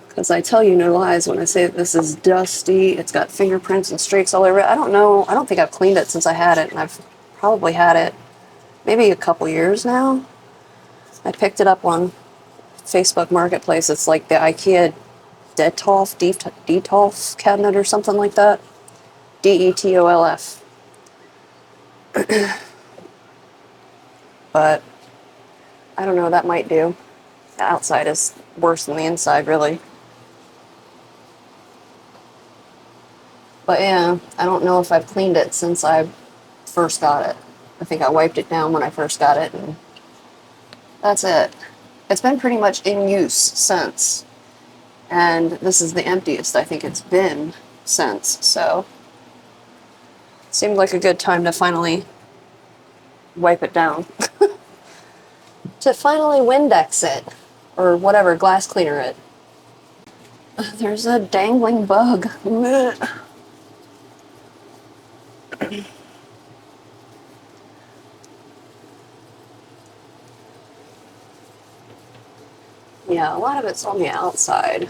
[SPEAKER 1] Because I tell you no lies when I say that this is dusty. It's got fingerprints and streaks all over it. I don't know. I don't think I've cleaned it since I had it, and I've probably had it maybe a couple years now. I picked it up on Facebook Marketplace. It's like the IKEA Detolf cabinet or something like that. DETOLF. But I don't know, that might do. The outside is worse than the inside, really. But yeah, I don't know if I've cleaned it since I first got it. I think I wiped it down when I first got it, and that's it. It's been pretty much in use since. And this is the emptiest I think it's been since, so it seemed like a good time to finally wipe it down. To finally Windex it, or whatever, glass cleaner it. There's a dangling bug. Yeah, a lot of it's on the outside.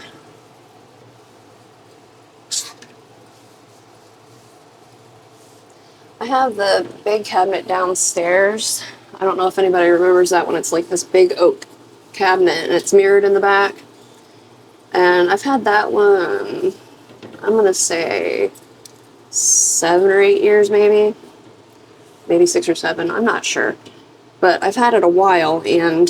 [SPEAKER 1] I have the big cabinet downstairs. I don't know if anybody remembers that one. It's like this big oak cabinet, and it's mirrored in the back. And I've had that one, I'm gonna say 7 or 8 years maybe. Maybe 6 or 7, I'm not sure. But I've had it a while, and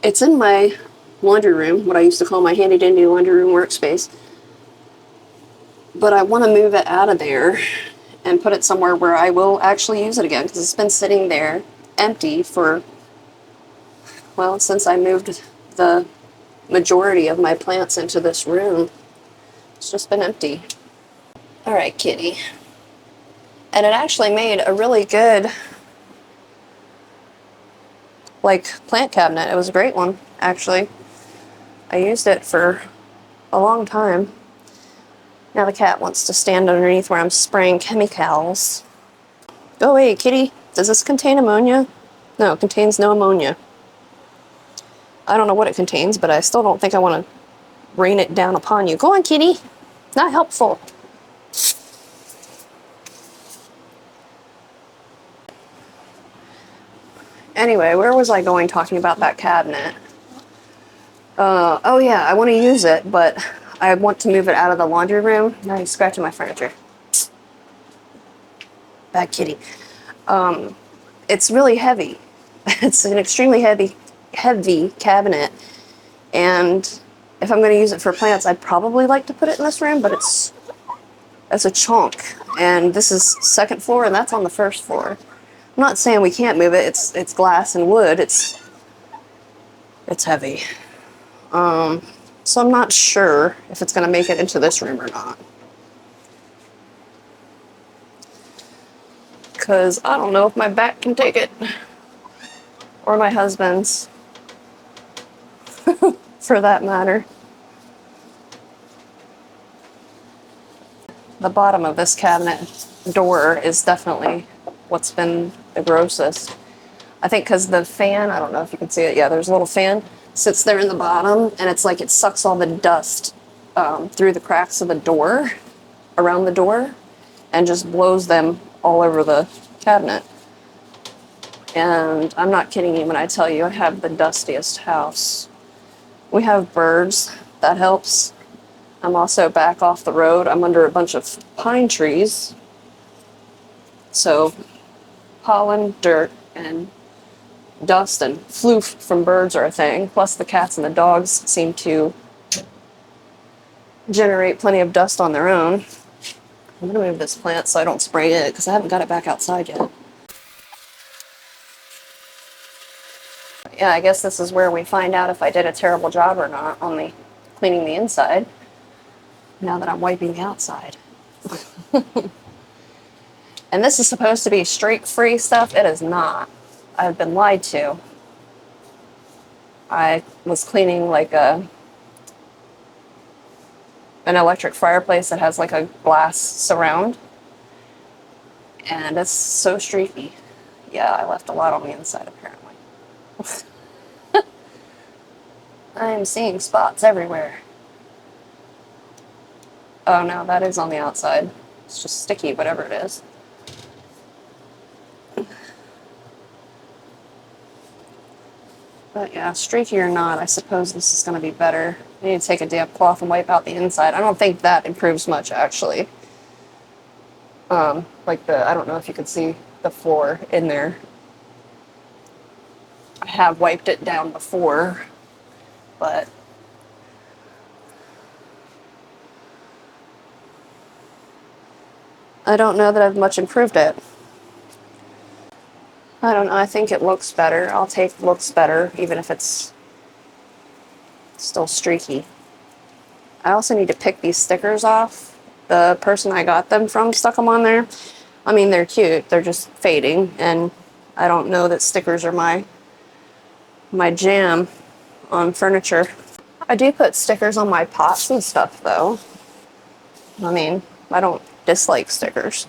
[SPEAKER 1] it's in my laundry room, what I used to call my handy dandy laundry room workspace. But I want to move it out of there and put it somewhere where I will actually use it again, because it's been sitting there empty for, well, since I moved the majority of my plants into this room. It's just been empty. All right, kitty. And it actually made a really good, like, plant cabinet. It was a great one, actually. I used it for a long time. Now the cat wants to stand underneath where I'm spraying chemicals. Go away, kitty. Does this contain ammonia? No, it contains no ammonia. I don't know what it contains, but I still don't think I want to rain it down upon you. Go on, kitty. Not helpful. Anyway, where was I going talking about that cabinet? Oh yeah, I want to use it, but I want to move it out of the laundry room. Now he's scratching my furniture. Bad kitty. It's really heavy. It's an extremely heavy cabinet, and if I'm going to use it for plants, I'd probably like to put it in this room, but it's a chunk, and this is second floor, and that's on the first floor. I'm not saying we can't move it. It's glass and wood. It's heavy. So I'm not sure if it's going to make it into this room or not. Because I don't know if my back can take it. Or my husband's. For that matter. The bottom of this cabinet door is definitely what's been the grossest. I think because the fan, I don't know if you can see it. Yeah, there's a little fan sits there in the bottom, and it's like it sucks all the dust through the cracks of the door, around the door, and just blows them all over the cabinet. And I'm not kidding you when I tell you I have the dustiest house. We have birds. That helps. I'm also back off the road. I'm under a bunch of pine trees. So pollen, dirt, and dust and floof from birds are a thing. Plus the cats and the dogs seem to generate plenty of dust on their own. I'm gonna move this plant so I don't spray it because I haven't got it back outside yet. Yeah, I guess this is where we find out if I did a terrible job or not on the cleaning the inside. Now that I'm wiping the outside. And this is supposed to be streak-free stuff. It is not. I've been lied to. I was cleaning like an electric fireplace that has like a glass surround. And it's so streaky. Yeah, I left a lot on the inside apparently. I am seeing spots everywhere. Oh no, that is on the outside. It's just sticky, whatever it is. But yeah, streaky or not, I suppose this is going to be better. I need to take a damp cloth and wipe out the inside. I don't think that improves much, actually. I don't know if you can see the floor in there. I have wiped it down before, but I don't know that I've much improved it. I don't know, I think it looks better. I'll take looks better, even if it's still streaky. I also need to pick these stickers off. The person I got them from stuck them on there. I mean, they're cute. They're just fading, and I don't know that stickers are my jam on furniture. I do put stickers on my pots and stuff, though. I mean, I don't dislike stickers.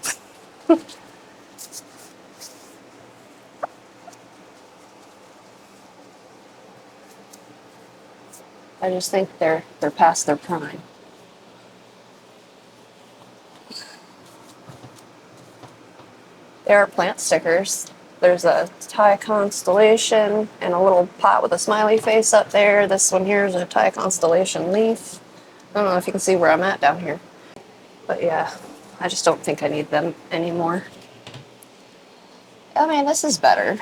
[SPEAKER 1] I just think they're past their prime. There are plant stickers. There's a Thai constellation and a little pot with a smiley face up there. This one here is a Thai constellation leaf. I don't know if you can see where I'm at down here. But yeah, I just don't think I need them anymore. I mean, this is better.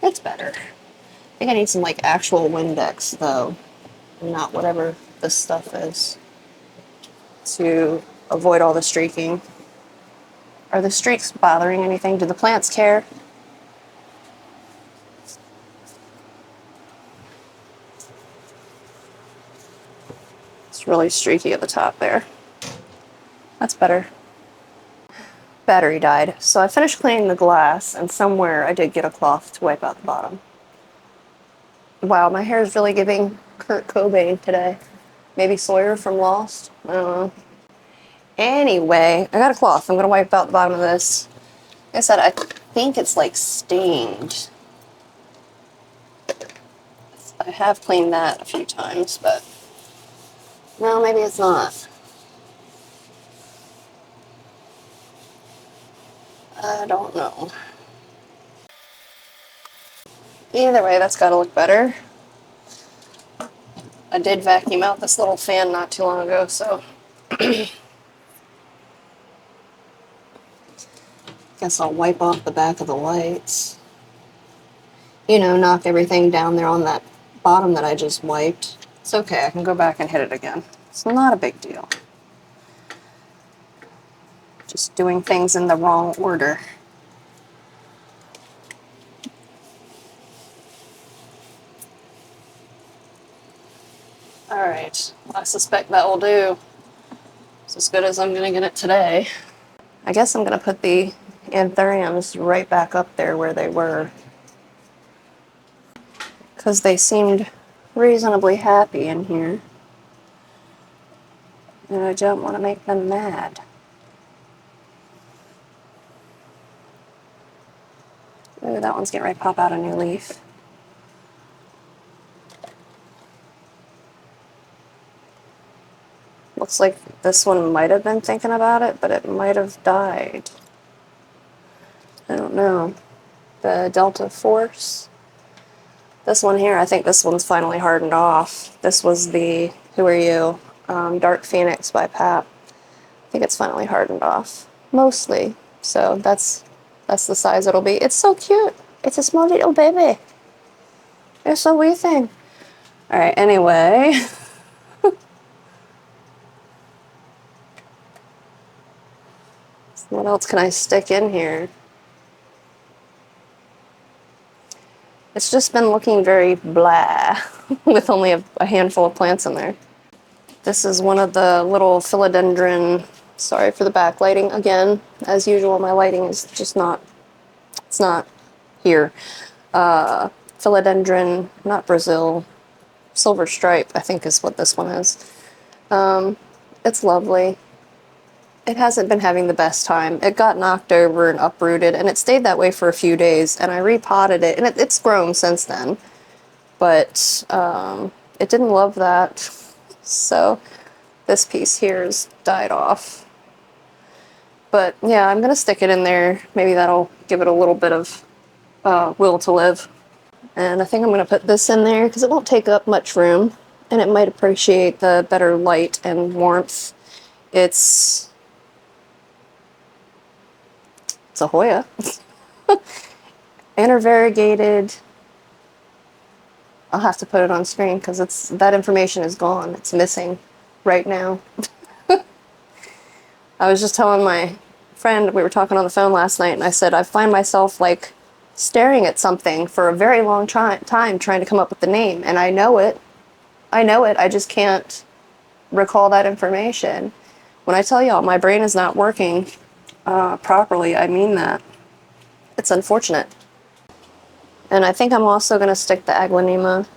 [SPEAKER 1] It's better. I think I need some like actual Windex though, and not whatever this stuff is, to avoid all the streaking. Are the streaks bothering anything? Do the plants care? It's really streaky at the top there. That's better. Battery died. So I finished cleaning the glass, and somewhere I did get a cloth to wipe out the bottom. Wow, my hair is really giving Kurt Cobain today. Maybe Sawyer from Lost? I don't know. Anyway, I got a cloth. I'm going to wipe out the bottom of this. Like I said, I think it's like stained. I have cleaned that a few times, but no, maybe it's not. I don't know. Either way, that's got to look better. I did vacuum out this little fan not too long ago, so guess I'll wipe off the back of the lights. You know, knock everything down there on that bottom that I just wiped. It's okay, I can go back and hit it again. It's not a big deal. Just doing things in the wrong order. Alright, I suspect that will do. It's as good as I'm gonna get it today. I guess I'm gonna put the anthuriums right back up there where they were, because they seemed reasonably happy in here. And I don't want to make them mad. Ooh, that one's getting ready to pop out a new leaf. Looks like this one might have been thinking about it, but it might have died. I don't know. The Delta Force. This one here, I think this one's finally hardened off. This was the Who Are You? Dark Phoenix by Pat. I think it's finally hardened off. Mostly. So that's the size it'll be. It's so cute. It's a small little baby. It's a wee thing. Alright, anyway. What else can I stick in here? It's just been looking very blah with only a handful of plants in there. This is one of the little philodendron, sorry for the backlighting again. As usual, my lighting is just not, it's not here. Philodendron, not Brazil, silver stripe, I think is what this one is. It's lovely. It hasn't been having the best time. It got knocked over and uprooted, and it stayed that way for a few days, and I repotted it, and it's grown since then. But it didn't love that, so this piece here has died off. But yeah, I'm gonna stick it in there. Maybe that'll give it a little bit of will to live. And I think I'm gonna put this in there because it won't take up much room, and it might appreciate the better light and warmth. It's a Hoya. Intervariegated. I'll have to put it on screen because that information is gone. It's missing right now. I was just telling my friend, we were talking on the phone last night, and I said I find myself like staring at something for a very long time trying to come up with the name, and I know it. I just can't recall that information. When I tell y'all my brain is not working properly, I mean that. It's unfortunate. And I think I'm also going to stick the Aglaonema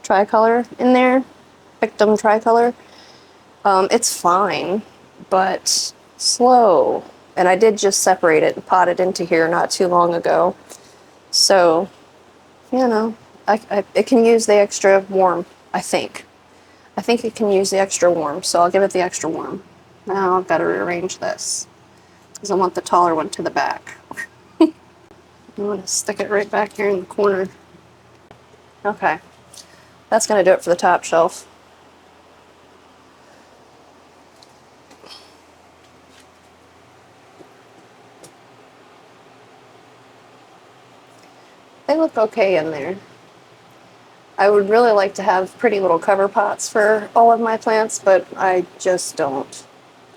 [SPEAKER 1] tricolor in there, Pictum tricolor. It's fine, but slow. And I did just separate it and pot it into here not too long ago. So, you know, it can use the extra warm, I think. I think it can use the extra warm, so I'll give it the extra warm. Now I've got to rearrange this, because I want the taller one to the back. I'm going to stick it right back here in the corner. Okay, that's going to do it for the top shelf. They look okay in there. I would really like to have pretty little cover pots for all of my plants, but I just don't.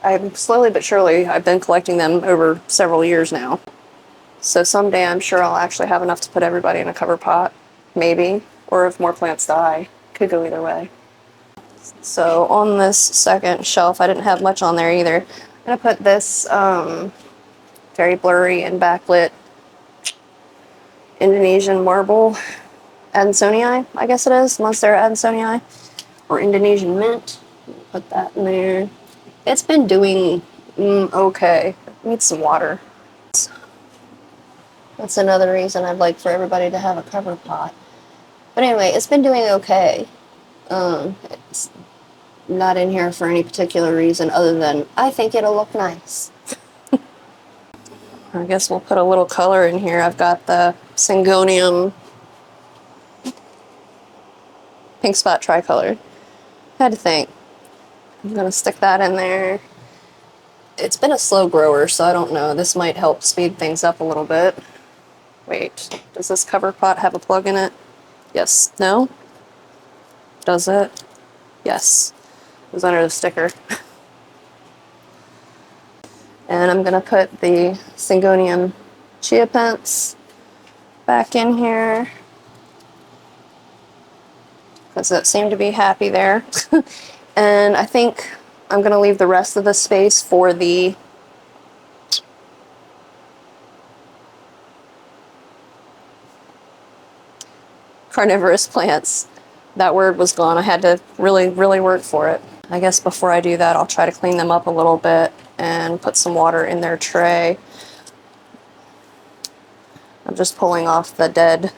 [SPEAKER 1] I'm slowly but surely, I've been collecting them over several years now. So someday I'm sure I'll actually have enough to put everybody in a cover pot, maybe, or if more plants die, could go either way. So on this second shelf, I didn't have much on there either. I'm gonna put this very blurry and backlit Indonesian marble Adansonii, I guess it is, Monstera Adansonii, or Indonesian mint. Put that in there. It's been doing okay. It needs some water. That's another reason I'd like for everybody to have a cover pot. But anyway, it's been doing okay. It's not in here for any particular reason other than I think it'll look nice. I guess we'll put a little color in here. I've got the Syngonium pink spot tricolor. Had to think. I'm gonna stick that in there. It's been a slow grower, so I don't know. This might help speed things up a little bit. Wait, does this cover pot have a plug in it? Yes. No? Does it? Yes. It was under the sticker. And I'm gonna put the Syngonium chia pets back in here because it seemed to be happy there. And I think I'm gonna leave the rest of the space for the carnivorous plants. That word was gone. I had to really work for it. I guess before I do that, I'll try to clean them up a little bit and put some water in their tray. I'm just pulling off the dead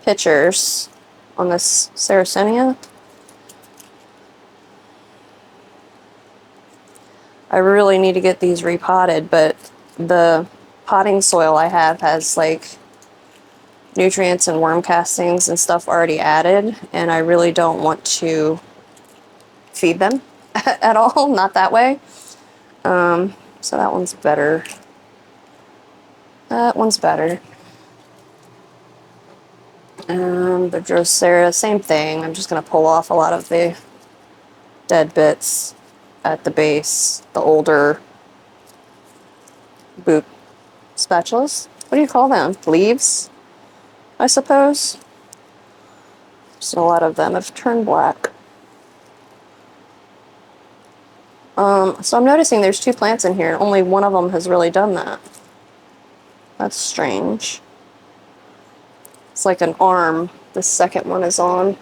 [SPEAKER 1] pitchers on this Sarracenia. I really need to get these repotted, but the potting soil I have has like nutrients and worm castings and stuff already added, and I really don't want to feed them at all, not that way. So that one's better. That one's better. The Drosera, same thing. I'm just going to pull off a lot of the dead bits at the base, the older boot spatulas. What do you call them? Leaves, I suppose. So a lot of them have turned black. So I'm noticing there's 2 plants in here, and only one of them has really done that. That's strange. It's like an arm. The second one is on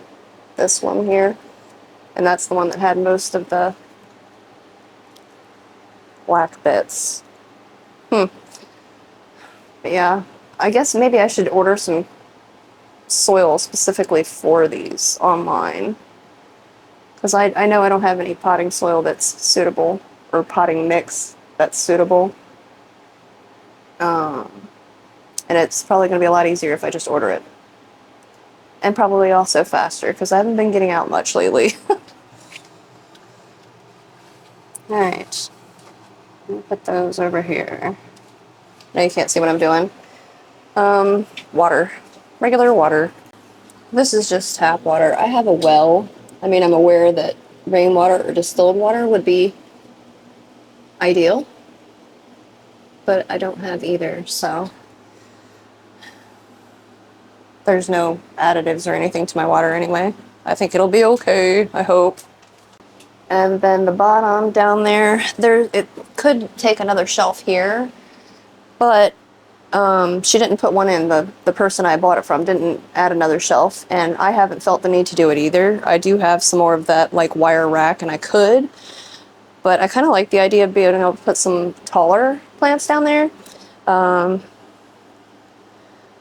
[SPEAKER 1] this one here, and that's the one that had most of the black bits. But yeah, I guess maybe I should order some soil specifically for these online, because I know I don't have any potting soil that's suitable, or potting mix that's suitable. And it's probably going to be a lot easier if I just order it. And probably also faster, because I haven't been getting out much lately. Alright. Put those over here. Now you can't see what I'm doing. Water. Regular water. This is just tap water. I have a well. I mean, I'm aware that rainwater or distilled water would be ideal, but I don't have either, so there's no additives or anything to my water anyway. I think it'll be okay, I hope. And then the bottom down there, it could take another shelf here, but she didn't put one in. The person I bought it from didn't add another shelf, and I haven't felt the need to do it either. I do have some more of that like wire rack, and I could, but I kind of like the idea of being able to put some taller plants down there.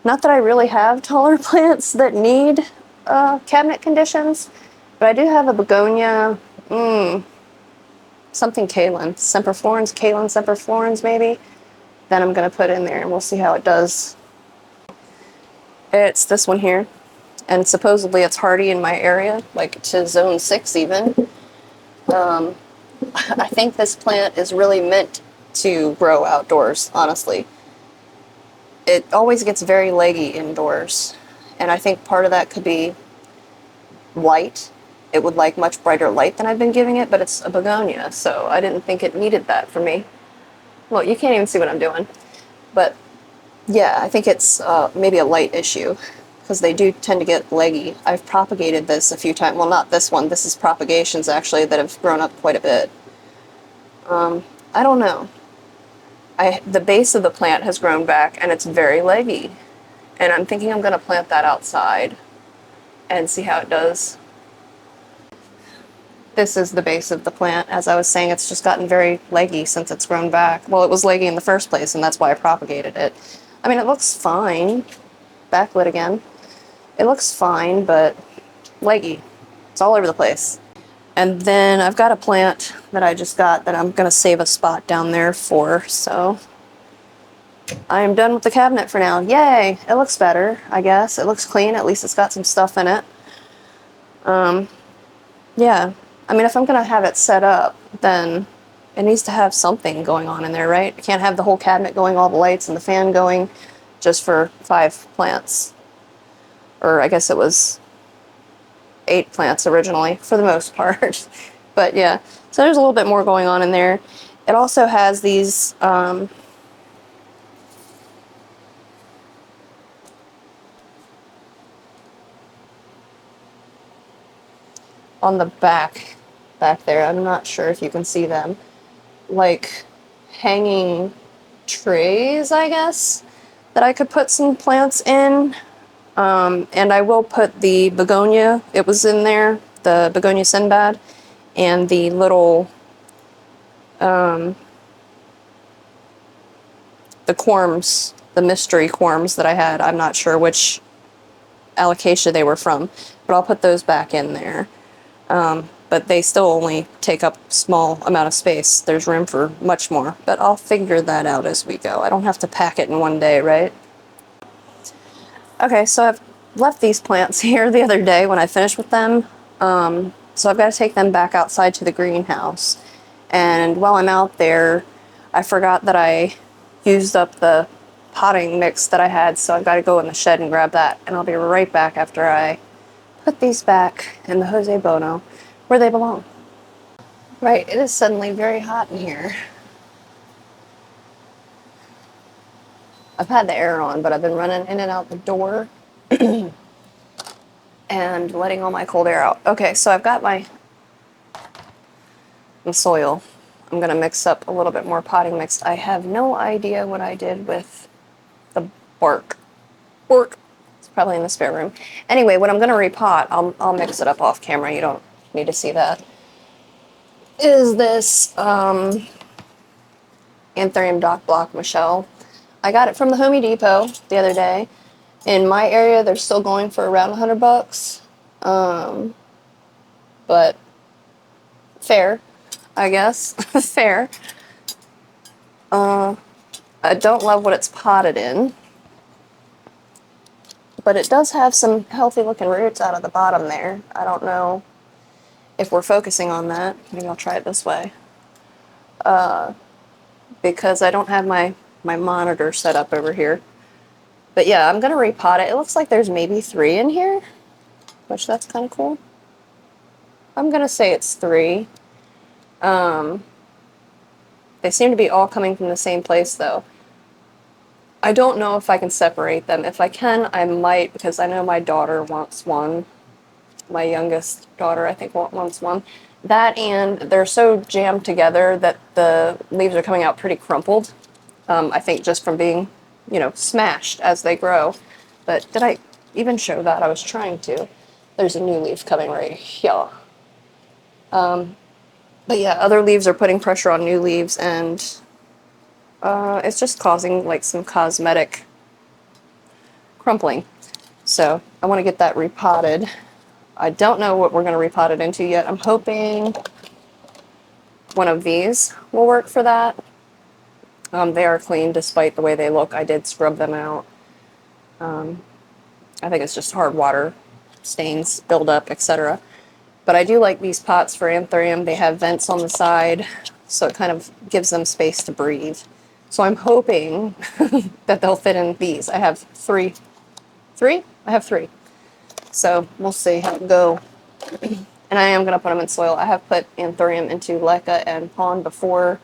[SPEAKER 1] Not that I really have taller plants that need cabinet conditions, but I do have a begonia, something Kaylin, semperflorens maybe, that I'm going to put in there, and we'll see how it does. It's this one here, and supposedly it's hardy in my area, like to zone 6 even. I think this plant is really meant to grow outdoors, honestly. It always gets very leggy indoors, and I think part of that could be light. It would like much brighter light than I've been giving it, but it's a begonia, so I didn't think it needed that for me. Well, you can't even see what I'm doing, but yeah, I think it's maybe a light issue, because they do tend to get leggy. I've propagated this a few times. Well, not this one. This is propagations, actually, that have grown up quite a bit. I don't know. The base of the plant has grown back, and it's very leggy. And I'm thinking I'm going to plant that outside and see how it does. This is the base of the plant. As I was saying, it's just gotten very leggy since it's grown back. Well, it was leggy in the first place, and that's why I propagated it. I mean, it looks fine. Backlit again. It looks fine, but leggy. It's all over the place. And then I've got a plant that I just got that I'm going to save a spot down there for, so I am done with the cabinet for now. Yay! It looks better, I guess. It looks clean. At least it's got some stuff in it. Yeah. I mean, if I'm going to have it set up, then it needs to have something going on in there, right? I can't have the whole cabinet going, all the lights and the fan going just for 5 plants. Or I guess it was 8 plants originally, for the most part. But yeah, so there's a little bit more going on in there. It also has these on the back there. I'm not sure if you can see them. Like hanging trays, I guess, that I could put some plants in. And I will put the begonia, it was in there, the begonia Sinbad, and the little, the corms, the mystery corms that I had. I'm not sure which allocation they were from, but I'll put those back in there. But they still only take up small amount of space. There's room for much more, but I'll figure that out as we go. I don't have to pack it in one day, right? Okay, so I've left these plants here the other day when I finished with them. So I've got to take them back outside to the greenhouse. And while I'm out there, I forgot that I used up the potting mix that I had, so I've got to go in the shed and grab that. And I'll be right back after I put these back in the Jose Bono where they belong. Right, it is suddenly very hot in here. I've had the air on, but I've been running in and out the door and letting all my cold air out. Okay, so I've got my soil. I'm gonna mix up a little bit more potting mix. I have no idea what I did with the bark. Bark. It's probably in the spare room. Anyway, when I'm gonna repot, I'll mix it up off camera. You don't need to see that. Is this Anthurium Dock Block Michelle? I got it from the Home Depot the other day. In my area, they're still going for around $100. But fair, I guess. Fair. I don't love what it's potted in, but it does have some healthy looking roots out of the bottom there. I don't know if we're focusing on that. Maybe I'll try it this way. Because I don't have my monitor set up over here. But yeah, I'm gonna repot it. It looks like there's maybe 3 in here, which that's kind of cool. I'm gonna say it's 3. They seem to be all coming from the same place though. I don't know if I can separate them. If I can, I might, because I know my daughter wants one. My youngest daughter, I think, wants one. That, and they're so jammed together that the leaves are coming out pretty crumpled. I think just from being, smashed as they grow. But did I even show that? I was trying to. There's a new leaf coming right here. But yeah, other leaves are putting pressure on new leaves, and it's just causing like some cosmetic crumpling. So I want to get that repotted. I don't know what we're going to repot it into yet. I'm hoping one of these will work for that. They are clean despite the way they look. I did scrub them out. I think it's just hard water, stains, buildup, etc. But I do like these pots for anthurium. They have vents on the side, so it kind of gives them space to breathe. So I'm hoping that they'll fit in these. I have 3. 3? I have 3. So we'll see how it go. And I am going to put them in soil. I have put anthurium into leca and pond before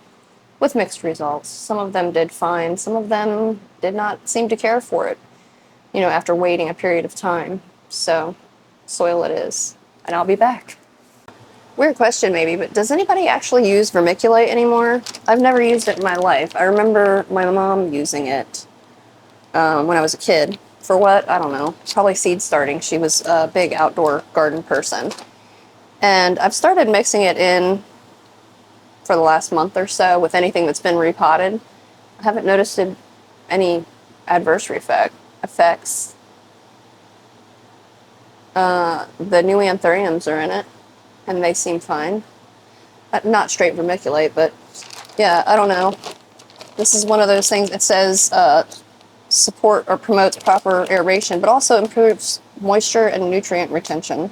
[SPEAKER 1] with mixed results. Some of them did fine. Some of them did not seem to care for it, after waiting a period of time. So soil it is. And I'll be back. Weird question maybe, but does anybody actually use vermiculite anymore? I've never used it in my life. I remember my mom using it when I was a kid. For what? I don't know. Probably seed starting. She was a big outdoor garden person. And I've started mixing it in for the last month or so with anything that's been repotted. I haven't noticed any adverse effects. The new anthuriums are in it, and they seem fine. Not straight vermiculite, but yeah, I don't know. This is one of those things that says support or promotes proper aeration, but also improves moisture and nutrient retention.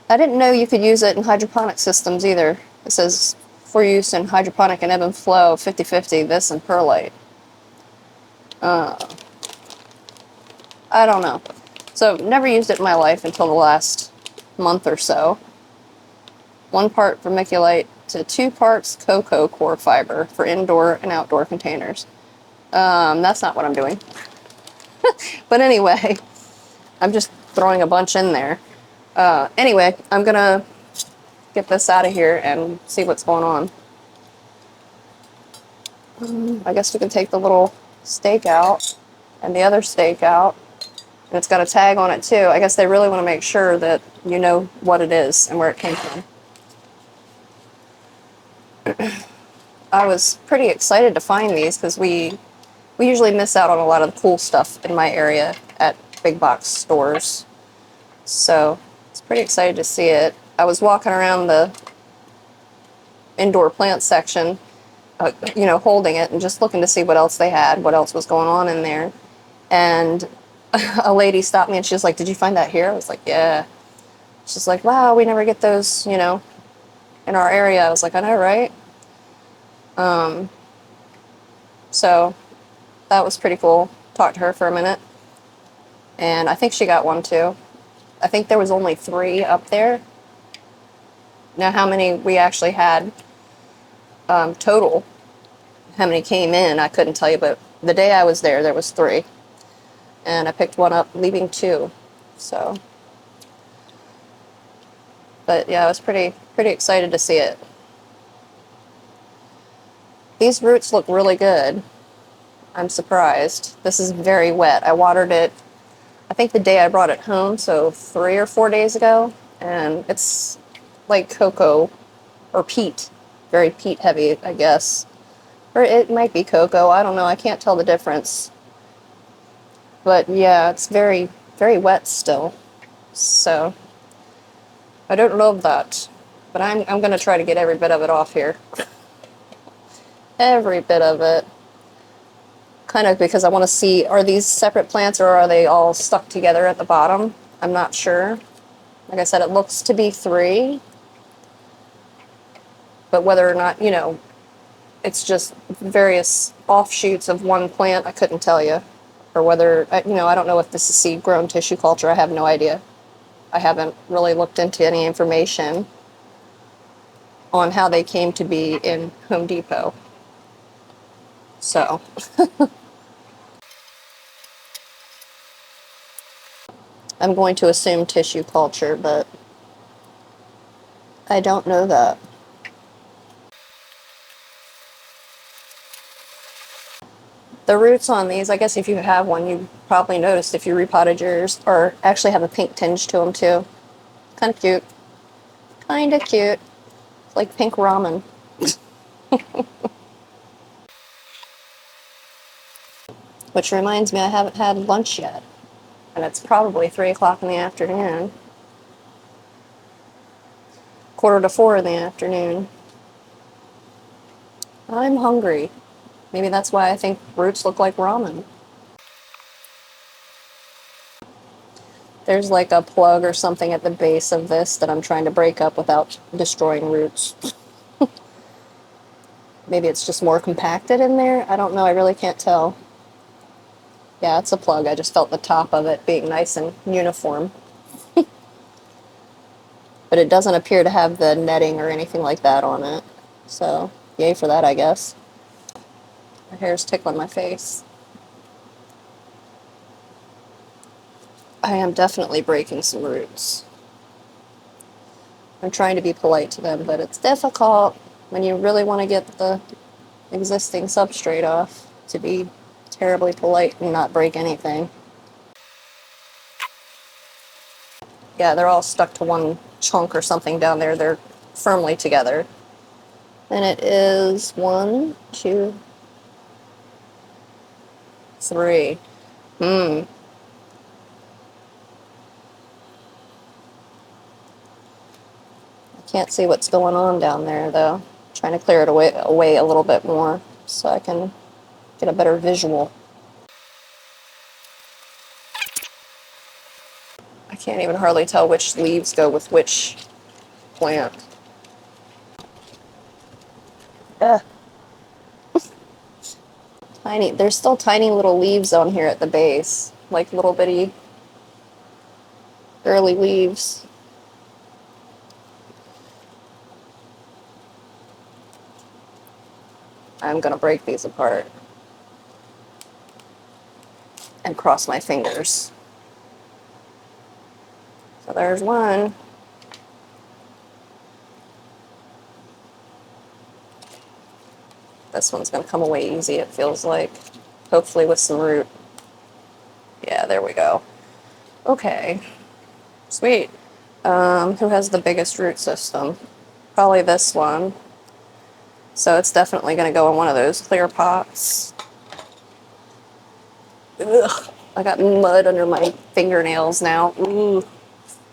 [SPEAKER 1] I didn't know you could use it in hydroponic systems either. It says for use in hydroponic and ebb and flow, 50-50, this and perlite. I don't know. So never used it in my life until the last month or so. 1 part vermiculite to 2 parts cocoa core fiber for indoor and outdoor containers. That's not what I'm doing. But anyway, I'm just throwing a bunch in there. Anyway, I'm gonna get this out of here and see what's going on. I guess we can take the little stake out and the other stake out. And it's got a tag on it too. I guess they really want to make sure that you know what it is and where it came from. I was pretty excited to find these because we usually miss out on a lot of the cool stuff in my area at big box stores. So it's pretty excited to see it. I was walking around the indoor plant section, holding it and just looking to see what else they had, what else was going on in there. And a lady stopped me and she was like, "Did you find that here?" I was like, "Yeah." She's like, "Wow, we never get those, in our area." I was like, "I know, right?" So that was pretty cool. Talked to her for a minute. And I think she got one too. I think there was only 3 up there. Now how many we actually had total, how many came in, I couldn't tell you, but the day I was there was 3. And I picked one up, leaving 2. So, but yeah, I was pretty excited to see it. These roots look really good. I'm surprised. This is very wet. I watered it, I think the day I brought it home, so 3 or 4 days ago, and it's like cocoa or peat. Very peat heavy, I guess. Or it might be cocoa, I don't know, I can't tell the difference. But yeah, it's very, very wet still. So I don't love that. But I'm gonna try to get every bit of it off here. Every bit of it. Kind of because I want to see, are these separate plants or are they all stuck together at the bottom? I'm not sure. Like I said, it looks to be 3. But whether or not, it's just various offshoots of one plant, I couldn't tell you. Or whether, I don't know if this is seed-grown tissue culture. I have no idea. I haven't really looked into any information on how they came to be in Home Depot. So, I'm going to assume tissue culture, but I don't know that. The roots on these, I guess if you have one, you probably noticed if you repotted yours, or actually have a pink tinge to them too. Kind of cute. Kind of cute. It's like pink ramen. Which reminds me, I haven't had lunch yet. And it's probably 3 o'clock in the afternoon. 3:45 in the afternoon. I'm hungry. Maybe that's why I think roots look like ramen. There's like a plug or something at the base of this that I'm trying to break up without destroying roots. Maybe it's just more compacted in there. I don't know. I really can't tell. Yeah, it's a plug. I just felt the top of it being nice and uniform. But it doesn't appear to have the netting or anything like that on it. So, yay for that, I guess. My hair's tickling my face. I am definitely breaking some roots. I'm trying to be polite to them, but it's difficult when you really want to get the existing substrate off to be terribly polite and not break anything. Yeah, they're all stuck to one chunk or something down there. They're firmly together. And it is 1, 2, 3. I can't see what's going on down there though. I'm trying to clear it away a little bit more so I can get a better visual. I Can't even hardly tell which leaves go with which plant. Ugh. Tiny. There's still tiny little leaves on here at the base, like little bitty early leaves. I'm gonna break these apart and cross my fingers. So there's one. This one's gonna come away easy, it feels like. Hopefully with some root. Yeah, there we go. Okay, sweet. Who has the biggest root system? Probably this one. So it's definitely gonna go in one of those clear pots. Ugh, I got mud under my fingernails now. Ooh,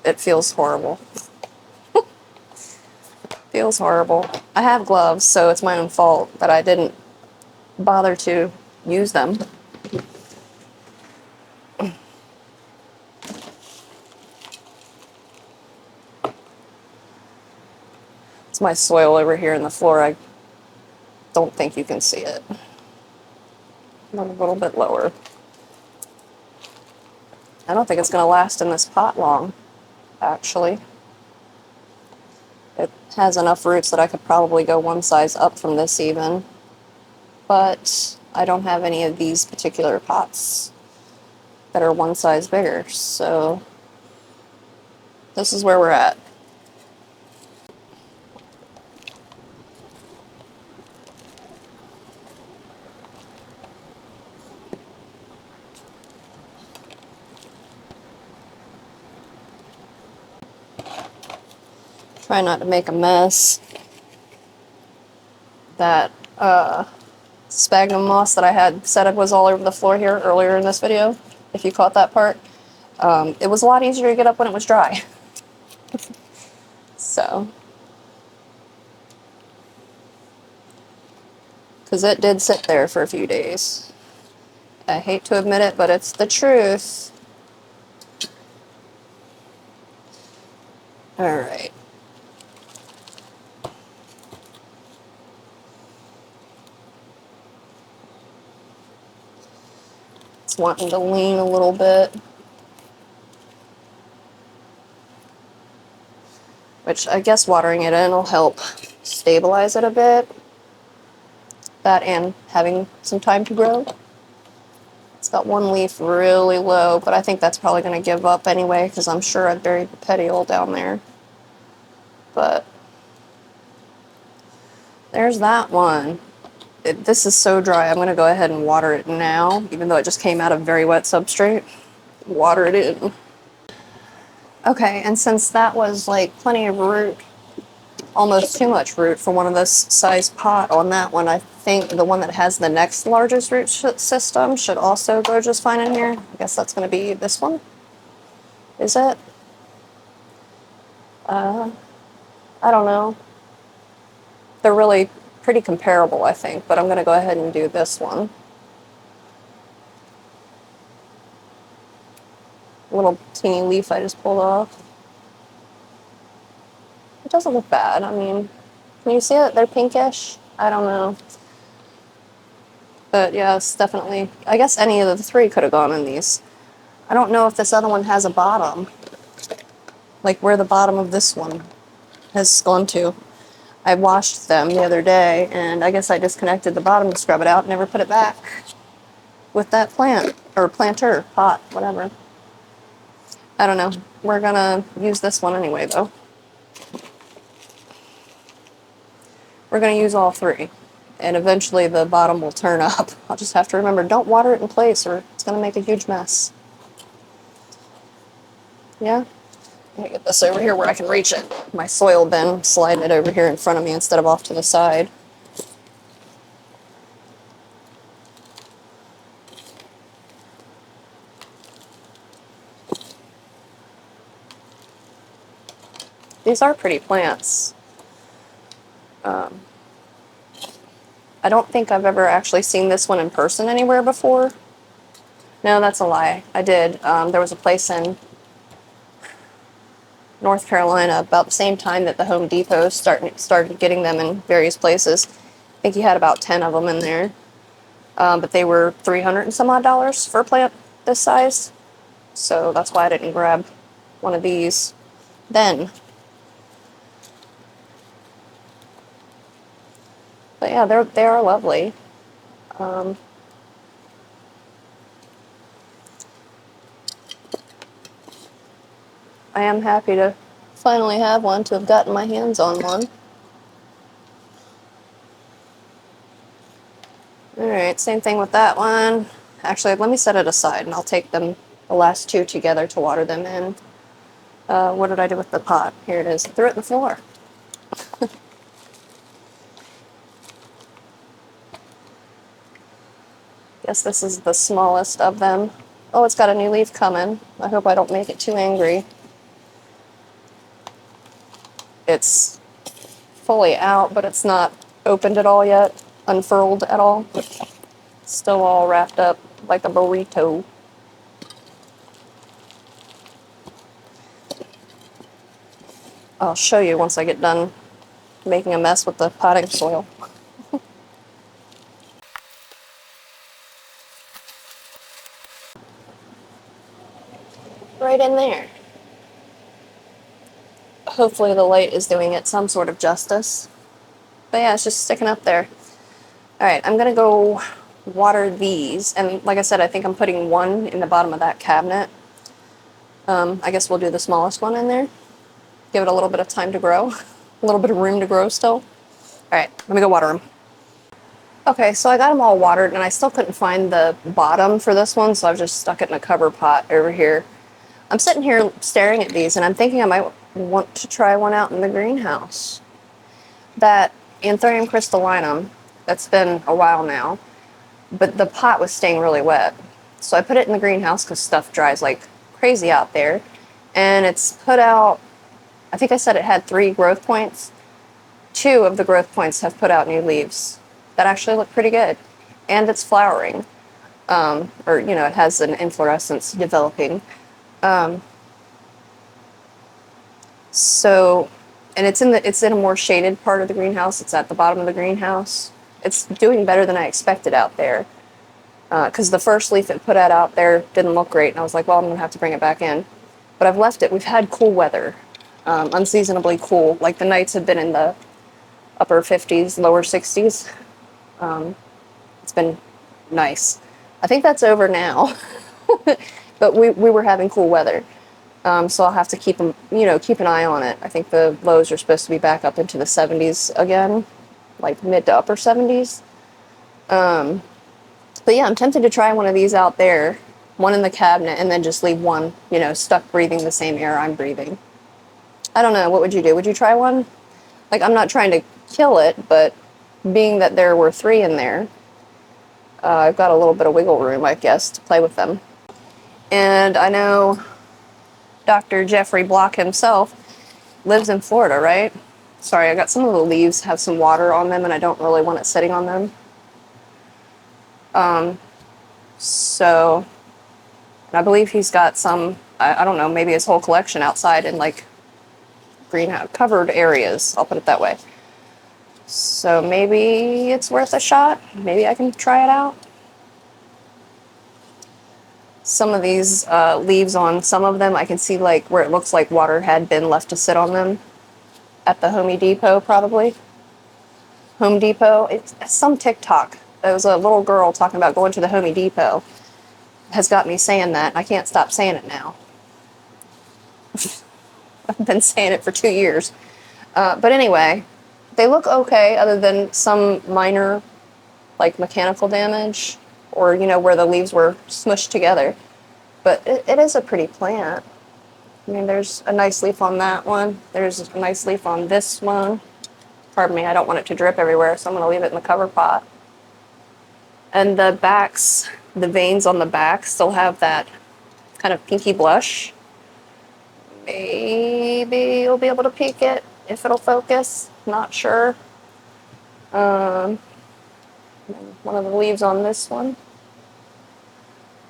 [SPEAKER 1] it feels horrible. Feels horrible. I have gloves, so it's my own fault that I didn't bother to use them. It's my soil over here in the floor. I don't think you can see it. A little bit lower. I don't think it's going to last in this pot long, actually. It has enough roots that I could probably go one size up from this even. But I don't have any of these particular pots that are one size bigger, so this is where we're at. Try not to make a mess. That sphagnum moss that I had set up was all over the floor here earlier in this video, if you caught that part. It was a lot easier to get up when it was dry. So, because it did sit there for a few days. I hate to admit it, but it's the truth. Alright. It's wanting to lean a little bit. Which I guess watering it in will help stabilize it a bit. That and having some time to grow. It's got one leaf really low, but I think that's probably going to give up anyway because I'm sure I buried the petiole down there. But there's that one. This is so dry, I'm going to go ahead and water it now, even though it just came out of very wet substrate. Water it in. Okay, and since that was like plenty of root, almost too much root for one of this size pot on that one, I think the one that has the next largest root system should also go just fine in here. I guess that's going to be this one. Is it? I don't know. They're really pretty comparable, I think, but I'm going to go ahead and do this one. Little teeny leaf I just pulled off. It doesn't look bad. I mean, can you see it? They're pinkish. I don't know. But yeah, it's definitely, I guess any of the three could have gone in these. I don't know if this other one has a bottom. Like where the bottom of this one has gone to. I washed them the other day, and I guess I disconnected the bottom to scrub it out and never put it back with that plant, or planter, pot, whatever. I don't know. We're gonna use this one anyway, though. We're gonna use all three, and eventually the bottom will turn up. I'll just have to remember, don't water it in place or it's gonna make a huge mess. Yeah? Let me get this over here where I can reach it. My soil bin, sliding it over here in front of me instead of off to the side. These are pretty plants. I don't think I've ever actually seen this one in person anywhere before. No, that's a lie. I did. There was a place in North Carolina about the same time that the Home Depot started getting them in various places. I think he had about 10 of them in there. But they were 300 and some odd dollars for a plant this size. So that's why I didn't grab one of these then. But yeah, they are lovely. I am happy to finally have one, to have gotten my hands on one. Alright, same thing with that one. Actually, let me set it aside and I'll take them, the last two together, to water them in. What did I do with the pot? Here it is. I threw it in the floor. Guess this is the smallest of them. Oh, it's got a new leaf coming. I hope I don't make it too angry. It's fully out, but it's not opened at all yet, unfurled at all. Still all wrapped up like a burrito. I'll show you once I get done making a mess with the potting soil. Right in there. Hopefully the light is doing it some sort of justice. But yeah, it's just sticking up there. Alright, I'm gonna go water these. And like I said, I think I'm putting one in the bottom of that cabinet. I guess we'll do the smallest one in there. Give it a little bit of time to grow. A little bit of room to grow still. Alright, let me go water them. Okay, so I got them all watered and I still couldn't find the bottom for this one, so I've just stuck it in a cover pot over here. I'm sitting here staring at these and I'm thinking I might want to try one out in the greenhouse. That Anthurium crystallinum, that's been a while now, but the pot was staying really wet. So I put it in the greenhouse because stuff dries like crazy out there. And it's put out, I think I said it had 3 growth points. 2 of the growth points have put out new leaves that actually look pretty good. And it's flowering. Or, you know, it has an inflorescence developing. So, and it's in a more shaded part of the greenhouse. It's at the bottom of the greenhouse. It's doing better than I expected out there. Because the first leaf it put out there didn't look great, and I was like, well, I'm going to have to bring it back in. But I've left it. We've had cool weather. Unseasonably cool. Like the nights have been in the upper 50s, lower 60s. It's been nice. I think that's over now. But we were having cool weather. So I'll have to keep an eye on it. I think the lows are supposed to be back up into the 70s again, like mid to upper 70s. But yeah, I'm tempted to try one of these out there, one in the cabinet, and then just leave one, stuck breathing the same air I'm breathing. I don't know, what would you do? Would you try one? Like, I'm not trying to kill it, but being that there were 3 in there, I've got a little bit of wiggle room, I guess, to play with them. And I know Dr. Jeffrey Block himself lives in Florida, right? Sorry, I got some of the leaves have some water on them and I don't really want it sitting on them. So I believe he's got some, I don't know, maybe his whole collection outside in like greenhouse covered areas, I'll put it that way. So maybe it's worth a shot. Maybe I can try it out. Some of these leaves on some of them, I can see like where it looks like water had been left to sit on them at the Home Depot, probably. Home Depot, it's some TikTok. There was a little girl talking about going to the Home Depot. Has got me saying that. I can't stop saying it now. I've been saying it for 2 years. But anyway, they look okay other than some minor like mechanical damage or, where the leaves were smushed together. But it is a pretty plant. I mean, there's a nice leaf on that one. There's a nice leaf on this one. Pardon me, I don't want it to drip everywhere, so I'm going to leave it in the cover pot. And the backs, the veins on the back still have that kind of pinky blush. Maybe you'll be able to peek it if it'll focus. Not sure. One of the leaves on this one.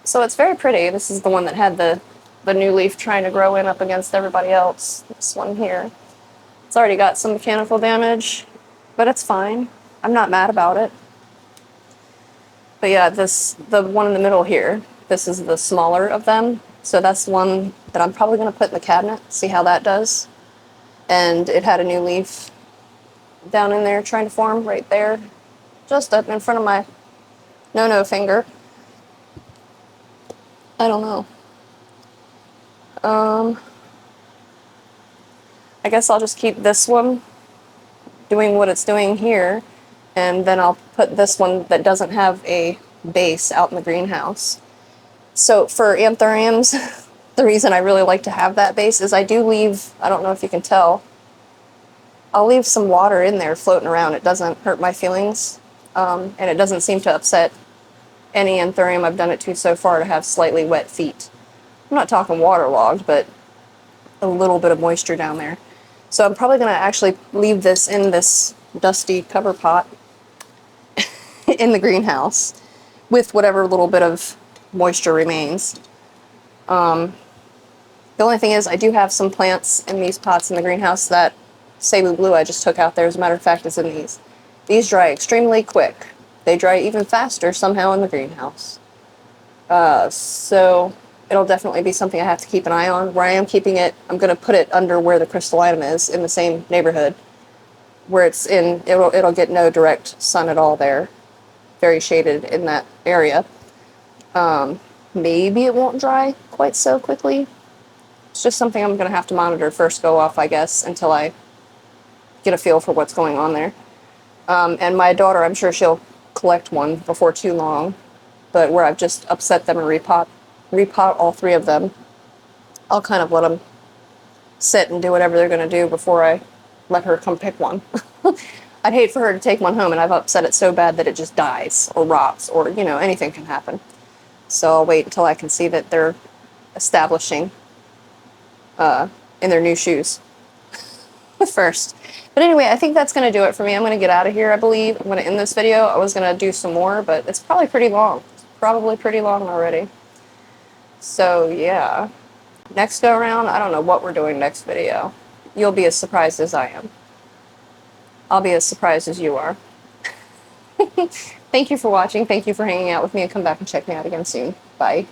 [SPEAKER 1] So it's very pretty. This is the one that had the the new leaf trying to grow in up against everybody else. This one here. It's already got some mechanical damage, but it's fine. I'm not mad about it. But yeah, the one in the middle here, this is the smaller of them. So that's the one that I'm probably going to put in the cabinet, see how that does. And it had a new leaf down in there trying to form right there, just up in front of my no finger. I don't know. I guess I'll just keep this one doing what it's doing here, and then I'll put this one that doesn't have a base out in the greenhouse. So for anthuriums, the reason I really like to have that base is I do leave, I don't know if you can tell, I'll leave some water in there floating around. It doesn't hurt my feelings, and it doesn't seem to upset any anthurium I've done it to so far to have slightly wet feet. I'm not talking waterlogged, but a little bit of moisture down there. So I'm probably going to actually leave this in this dusty cover pot in the greenhouse with whatever little bit of moisture remains. The only thing is I do have some plants in these pots in the greenhouse that Cebu Blue I just took out there. As a matter of fact, is in these. These dry extremely quick. They dry even faster somehow in the greenhouse. So it'll definitely be something I have to keep an eye on. Where I am keeping it, I'm going to put it under where the crystallinum is in the same neighborhood. Where it's in, it'll get no direct sun at all there. Very shaded in that area. Maybe it won't dry quite so quickly. It's just something I'm going to have to monitor first go off, I guess, until I get a feel for what's going on there. And my daughter, I'm sure she'll collect one before too long. But where I've just upset them and repot all three of them, I'll kind of let them sit and do whatever they're going to do before I let her come pick one. I'd hate for her to take one home and I've upset it so bad that it just dies or rots or, you know, anything can happen. So I'll wait until I can see that they're establishing in their new shoes first. But anyway, I think that's going to do it for me. I'm going to get out of here, I believe. I'm going to end this video. I was going to do some more, but it's probably pretty long. It's probably pretty long already. So, yeah. Next go around, I don't know what we're doing next video. You'll be as surprised as I am. I'll be as surprised as you are. Thank you for watching. Thank you for hanging out with me, and come back and check me out again soon. Bye.